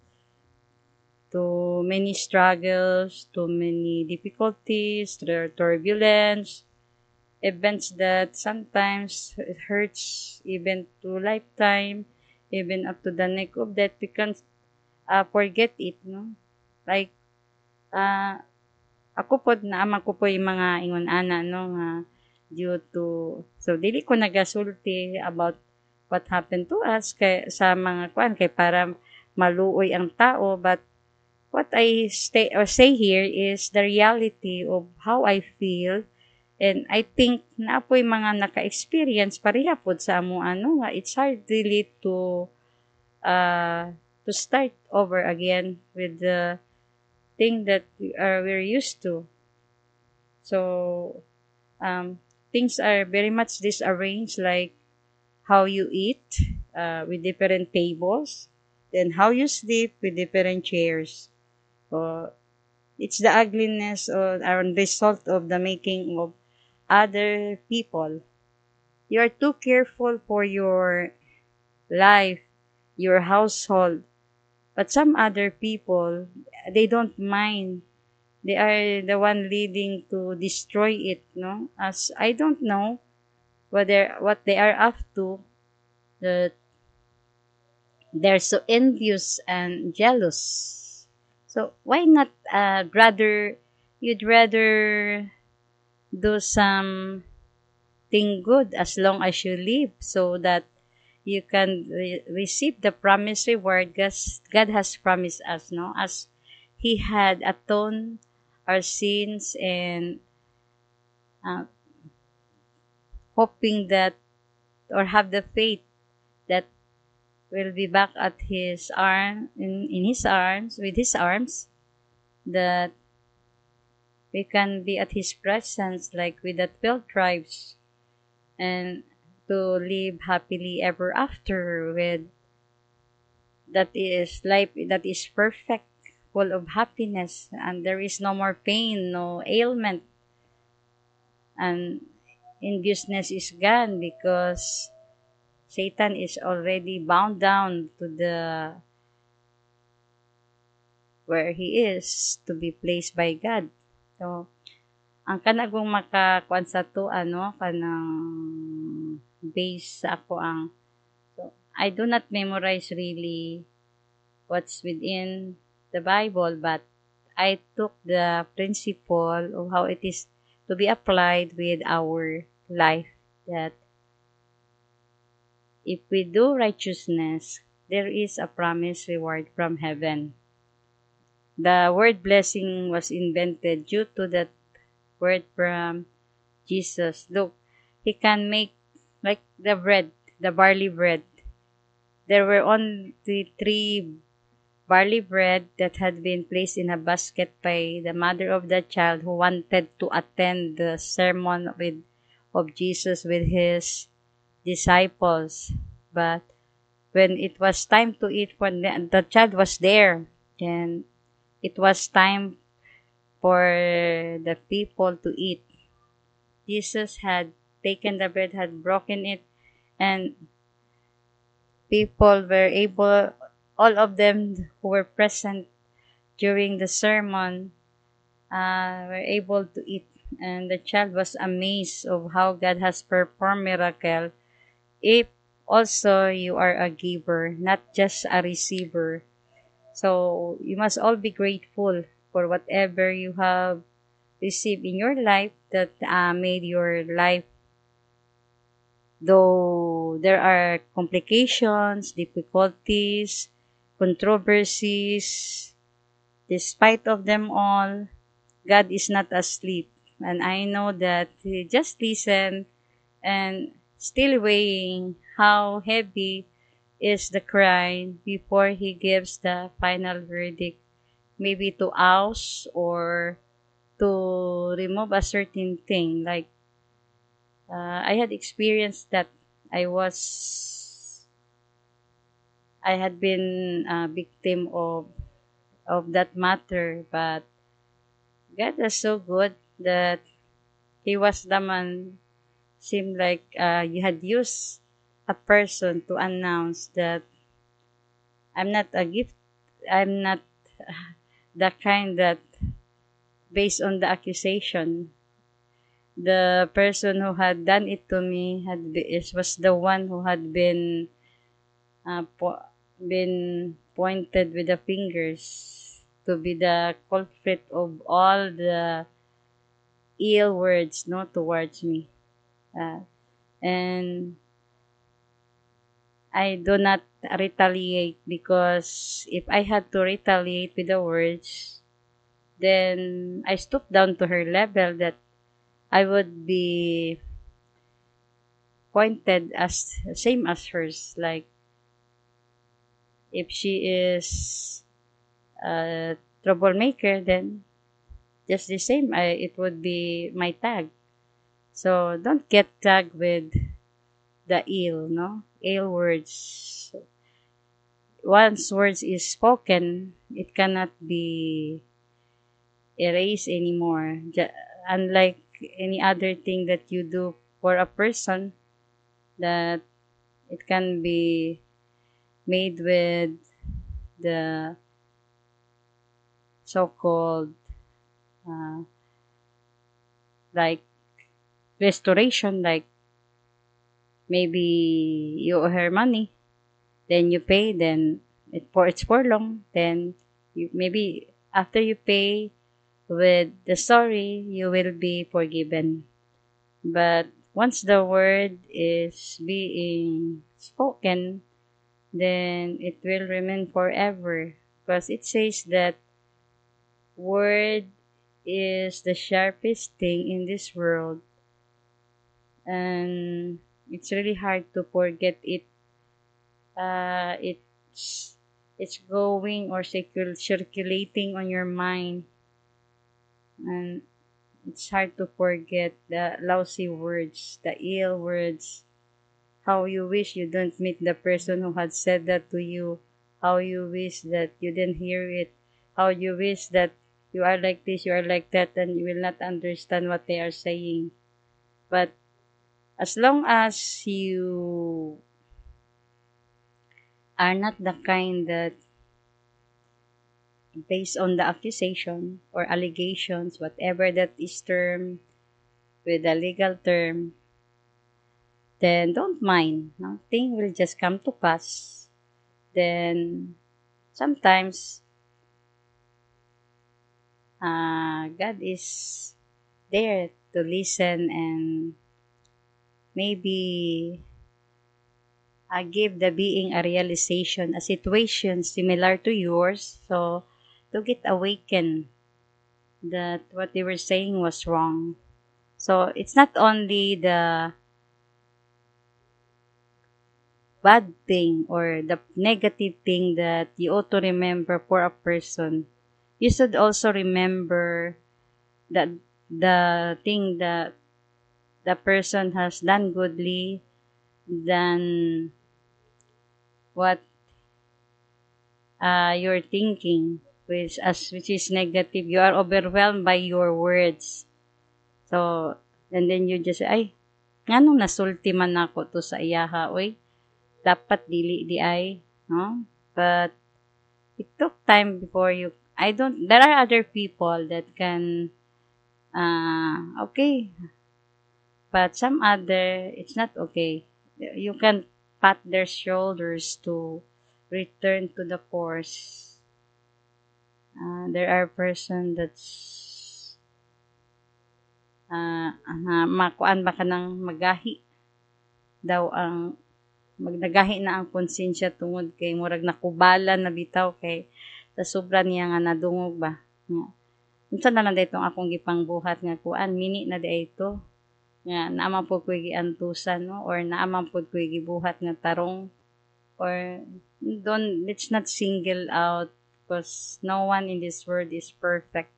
Too many struggles, too many difficulties, turbulence, events that sometimes it hurts even to lifetime, even up to the neck of death. We can't forget it, no? Like, ako po, naama ko po yung mga ingon ana, no, nga due to, so dili ko nagasulti about what happened to us kay sa mga kuan kay para maluoy ang tao, but what I say here is the reality of how I feel, and I think na apoy mga naka-experience pareha pod sa amo nga it's hard really to start over again with the thing that we're used to. So things are very much disarranged, like how you eat with different tables, then how you sleep with different chairs. It's the ugliness or a result of the making of other people. You are too careful for your life, your household, but some other people, they don't mind. They are the one leading to destroy it, no? As I don't know what they are up to, that they're so envious and jealous. So why not you'd rather do some everything good as long as you live, so that you can receive the promised reward God has promised us, no? As He had atoned our sins, and uh, hoping that, or have the faith that we'll be back at His arm, in His arms, with His arms, that we can be at His presence like with the 12 tribes, and to live happily ever after with that is life that is perfect, full of happiness, and there is no more pain, no ailment, and enviousness is gone because Satan is already bound down to the where he is to be placed by God. So, ang kanagong makakuan sa to, ano, kanang base sa ako ang, so, I do not memorize really what's within the Bible, but I took the principle of how it is to be applied with our life, that if we do righteousness, there is a promised reward from heaven. The word blessing was invented due to that word from Jesus. Look, He can make like the bread, the barley bread. There were only three barley bread that had been placed in a basket by the mother of the child who wanted to attend the sermon of Jesus with his disciples. But when it was time to eat, when the child was there, and it was time for the people to eat, Jesus had taken the bread, had broken it, and people were able, all of them who were present during the sermon, were able to eat. And the child was amazed of how God has performed miracle. If also you are a giver, not just a receiver. So you must all be grateful for whatever you have received in your life that made your life, though there are complications, difficulties, controversies, despite of them all, God is not asleep. And I know that He just listen and still weighing how heavy is the crime before He gives the final verdict, maybe to oust or to remove a certain thing. Like, I had experienced that. I was, I had been a victim of that matter, but God was so good that He was the man. Seemed like you had used a person to announce that I'm not a gift. I'm not the kind that, based on the accusation, the person who had done it to me was the one who had been been pointed with the fingers to be the culprit of all the ill words, no, towards me. Uh, and I do not retaliate, because if I had to retaliate with the words, then I stoop down to her level, that I would be pointed as same as hers. Like, if she is a troublemaker, then just the same, it would be my tag. So don't get tagged with the ill, no? Ill words. Once words is spoken, it cannot be erased anymore. Unlike any other thing that you do for a person, that it can be made with the so-called uh, like restoration, like maybe you owe her money, then you pay, then it's for long, then you maybe after you pay with the sorry, you will be forgiven. But once the word is being spoken, then it will remain forever. Because it says that word is the sharpest thing in this world, and it's really hard to forget it. It's going or circulating on your mind, and it's hard to forget the lousy words, the ill words. How you wish you don't meet the person who had said that to you. How you wish that you didn't hear it. How you wish that you are like this, you are like that, and you will not understand what they are saying. But as long as you are not the kind that based on the accusation or allegations, whatever that is termed with a legal term, then don't mind. Nothing will just come to pass. Then sometimes God is there to listen and maybe give the being a realization, a situation similar to yours, so to get awakened that what they were saying was wrong. So it's not only the bad thing or the negative thing that you ought to remember for a person. You should also remember that the thing that the person has done goodly than what you're thinking, which is negative. You are overwhelmed by your words. So, and then you just say, ay, nganong nasulti man ako to sa iyaha, oy, dapat dili di ay, no? But it took time before there are other people that can, okay, but some other, it's not okay. You can pat their shoulders to return to the course. There are person that's makuan ba ka ng magahi daw ang magnagahi na ang konsensya tungod kay murag nakubalan na bitaw kay sa sobra niya nga nadungog ba nga unsa na lang daytong akong gipangbuhat nga kuan mini na day ito nga naamang pud ko'y giantusan no or naamang pud ko'y gibuhat nga tarong or let's not single out because no one in this world is perfect.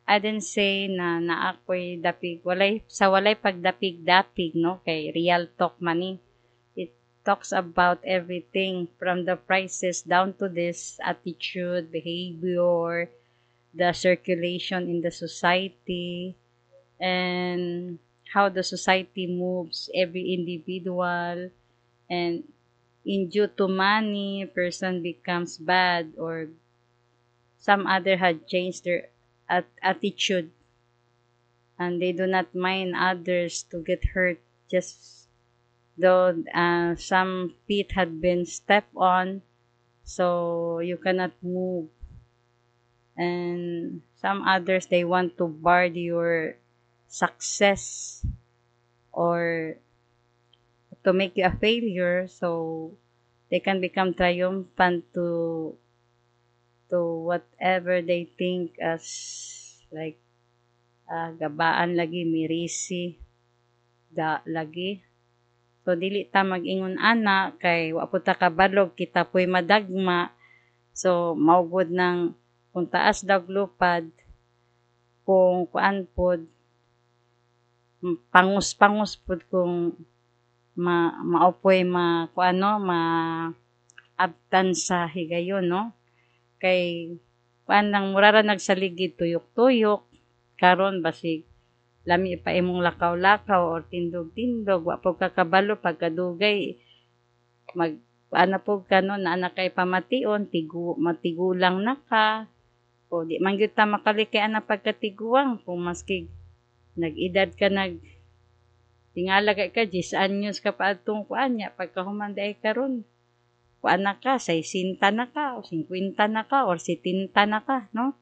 I didn't say na naakoy dapig walay pagdapig-dapig no kay real talk man ni. It talks about everything from the prices down to this attitude, behavior, the circulation in the society, and how the society moves every individual, and in due to money person becomes bad or some other had changed their attitude and they do not mind others to get hurt just though some feet had been stepped on so you cannot move, and some others they want to bar your success or to make you a failure so they can become triumphant to whatever they think as like gabaan lagi mirisi da lagi. So dili ta mag-ingon ana kay wa pud ta kabalog kita po'y madagma. So maugod ng kung taas dag lupad kung kuan pod pangus-pangus pod kung maupoy kuano abtan sa higayon no kay kuan lang murara nagsaligid tuyok-tuyok karon basig lami pa imong lakaw-lakaw or tindog-tindog wa po kakabalo pagkadugay mag ana po kanon na anak kay pamation matigulang na ka o di man gyud ta makalikay ana pagkatiguang kung maski nag-edad ka tingala ka 10 anyos ka pa adtong kuan nya pagkahuman day karon kuan na ka 60 na ka o 50 na ka or 70 na ka no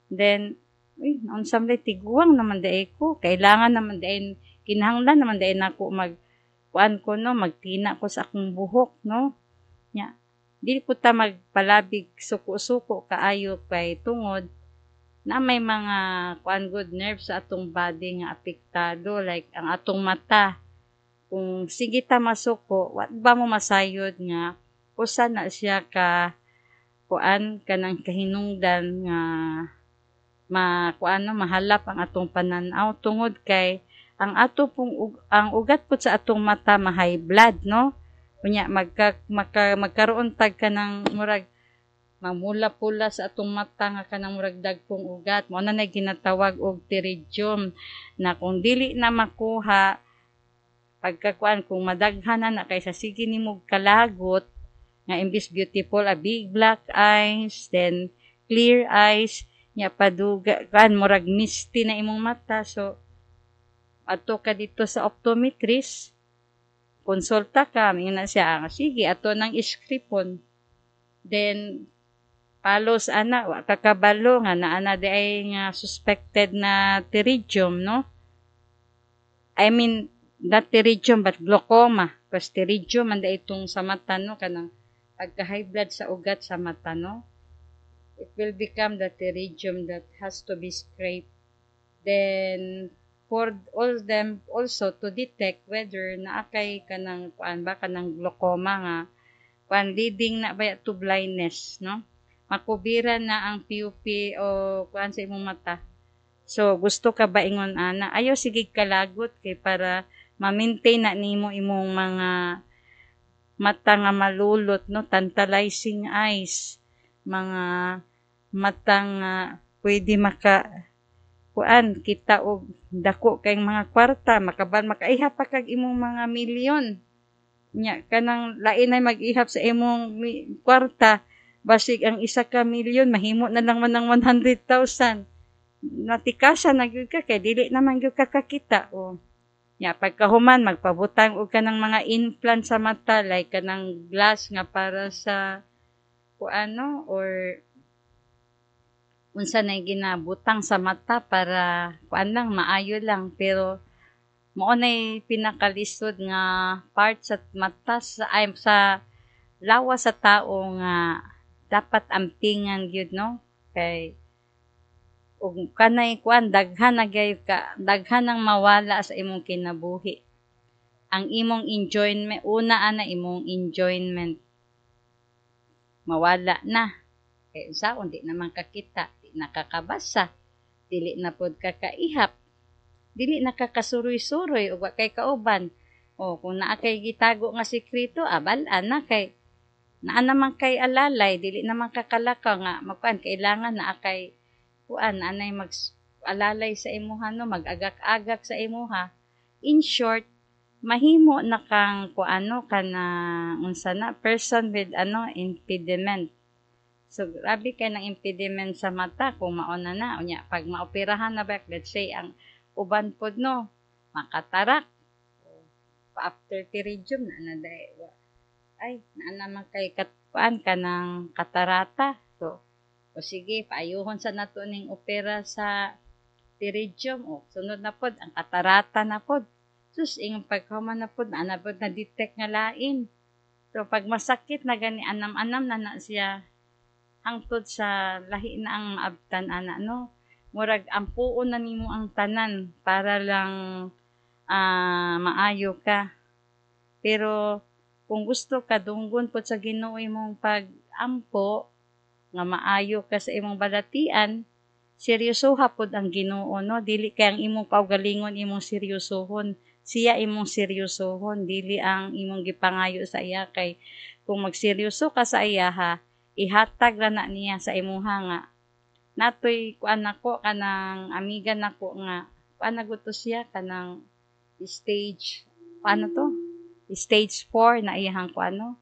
then unsam lay tiguang naman day ko kailangan naman day kinahanglan naman dahil nako kuan ko no, magtina ko sa akong buhok no. Nya, di ko ta magpalabig suko-suko kaayo kay tungod na may mga kuan good nerves sa atong body nga apektado like ang atong mata. Kung sige ta masuko, wat ba mo masayod nga usa na siya ka kuan kanang kahinungdan nga kuan no, mahalap ang atong pananaw tungod kay ang ato pong ang ugat po sa atong mata ma-high blood no. Unya magkaroon tag ka ng murag mamula-pula sa atong mata nga kanang murag dagkong ugat mo na ginatawag og pterygium na kung dili na makuha pagkakuan kung madaghan na kaysa sige nimo kalagot nga imbis beautiful a big black eyes then clear eyes nya paduga kan murag misty na imong mata so ato ka dito sa optometrist konsulta ka na siya sige ato nang iskripon then palos ana wa kakabalo nga naana di ay nga suspected na pterygium no. I mean not pterygium but glaucoma kasi pterygium man da itong sa mata no kanang pagka high blood sa ugat sa mata no. It will become the pterygium that has to be scraped. Then for all them also to detect whether naakay kanang kuan ba kanang glaucoma nga kuan leading na ba to blindness no. Makubira na ang PUP o kuan sa imong mata. So, gusto ka ba ingon ana? Ayaw sige kalagot kay para ma-maintain na nimo imong mga mata nga malulot no, tantalizing eyes. Mga mata nga pwede kuan kita og dako kay mga kwarta, makaihap pa kag imong mga milyon. Nya kanang lain ay mag-ihap sa imong kwarta. Basig ang 1 ka milyon, mahimo na lang man ng 100,000. Natikasan na gyud ka, kay dili naman gyud ka kakita. O, ya, pagkahuman, magpabutang og ka ng mga implant sa mata, like ka ng glass nga para sa, ano, or unsa na ginabutang sa mata para, lang, maayo lang. Pero, mao na'y pinakalisod nga part sa mata, sa lawas sa tao nga, dapat ampingan gyud no kay ug kanay kuan daghan nang mawala sa imong kinabuhi ang imong enjoyment ana imong enjoyment mawala na kay unsaon di naman kakita di nakakabasa dili na pod kakaihap dili nakakasuroy-suroy ug wa kay kauban o kung naa kay gitago nga sekreto abal-an na kay naa naman kay alalay dili naman kakalakaw nga magkuan kailangan naa kay kuan anay mag-alalay sa imuha no mag-agak-agak sa imuha in short mahimo na kang kuano kana unsa na person with impediment so grabe kay nang impediment sa mata kung mao na unya pag maoperahan na ba let's say ang uban pod no makatarak after pterygium na day ay, naman kay kuan ka ng katarata. So, o sige, paayuhon sa nato ning opera sa pterygium. O, sunod na pod, ang katarata na pod. Sus, ingong pagkaman na pod, na detect nga lain. So, pag masakit na gani, anam-anam na siya hangtod sa lahi na ang maabtan, no? Murag, ampuon na nimo ang tanan para lang maayo ka. Pero, kung gusto ka dunggon pod sa Ginoo imong pag-ampo nga maayo ka sa imong balatian seryosoha pod ang Ginoo no dili kay ang imong kaugalingon imong seryosohon siya imong seryosohon dili ang imong gipangayo sa iya kay kung magseryoso ka sa iya ihatag ra na niya sa imuha nga natoy kuan nako kanang amiga nako nga kuan naguto siya kanang stage paano to stage 4 na iyang kuano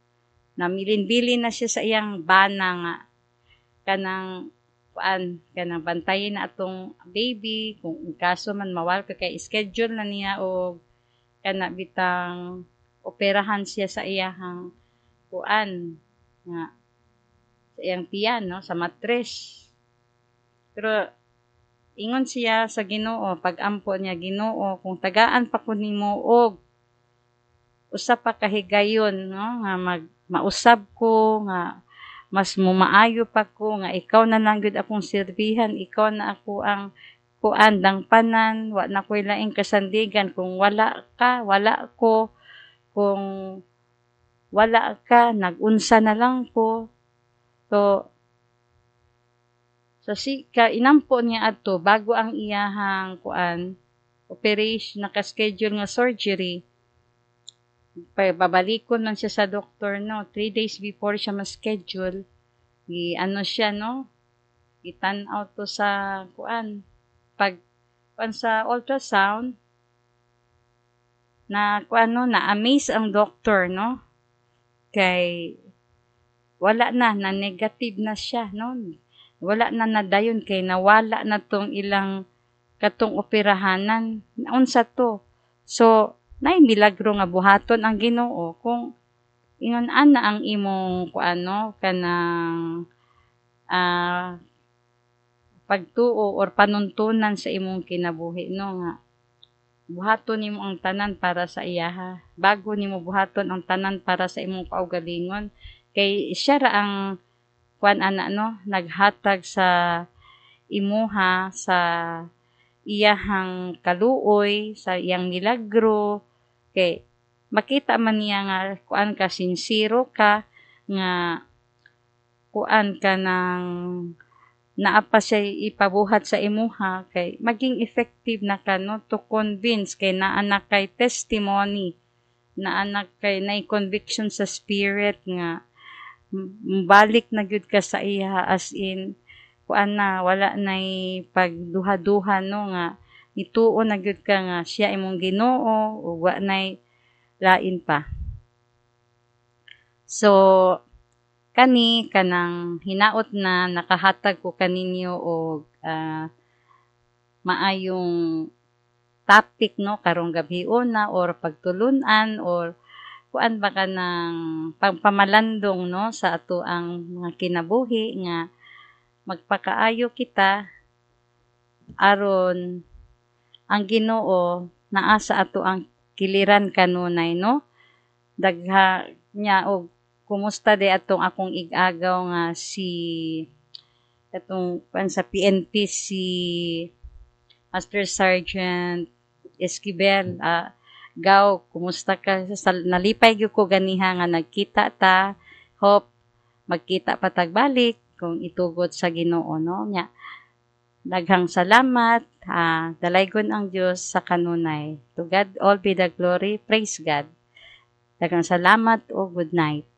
namilin-bilin na siya sa iyang bana nga kanang kanang bantayin na atong baby kung kaso man mawal ka kay schedule na niya o kana bitang operahan siya sa iyang kuan nga sa iyang tiyan no sa matres pero ingon siya sa Ginoo, pag-ampo niya Ginoo, kung tagaan pa ko nimo og usa pa ka higayon, no, nga mausab ko nga mas mumaayo pa ko nga ikaw na lang gyud akong sirbihan, ikaw na ako ang kuan dangpanan, wa na ko'y laing kasandigan kung wala ka, wala ko, kung wala ka, nagunsa na lang ko. So inampo niya adto bago ang iyahang kuan operation, naka-schedule nga surgery. Babalikon lang siya sa doktor, no, 3 days before siya ma-schedule. Ano siya, no, itan-out to sa kuan sa ultrasound na kuan, no, na-amaze ang doctor, no, kay wala na negative na siya, no, wala na nadayon kay nawala na tong ilang katong operahanan. Unsa to? So nay milagro nga buhaton ang Ginoo kung ingon ana ang imong kuano kanang pagtuo or panuntunan sa imong kinabuhi, no, nga buhaton nimo ang tanan para sa iyaha bago nimo buhaton ang tanan para sa imong kaugalingon, kay siya ra ang kuan ana, no, naghatag sa imuha sa iyahang kaluoy, sa iyang milagro, kay makita man niya nga kuan ka sincero ka, nga kuan ka ng naa pa siya ipabuhat sa imuha, kay maging effective na ka, no, to convince, kay naanak kay testimony, naanak kay nay conviction sa spirit nga balik na gyud ka sa iya, as in kuan na wala nay pagduha-duha, no, nga ituo na gyud ka nga siya imong Ginoo ug wa nay lain pa. So kani kanang hinaot na nakahatag ko kaninyo og maayong topic, no, karong gabhiuna or pagtulunan or kuan ba ka ng pagpamalandong, no, sa ato ang mga kinabuhi nga magpakaayo kita aron ang Ginoo naa sa ato ang kiliran kanunay, no, dagha niya og kumusta de atong akong ig-agaw nga si atong sa PNP si Master Sergeant Esquivel. Gaw, kumusta ka? Nalipay gyud ko ganiha nga nagkita ta. Hope magkita pa tagbalik kung itugot sa Ginoo, no, nya. Daghang salamat. Dalaygon ang Dios sa kanunay. To God all be the glory. Praise God. Daghang salamat o good night.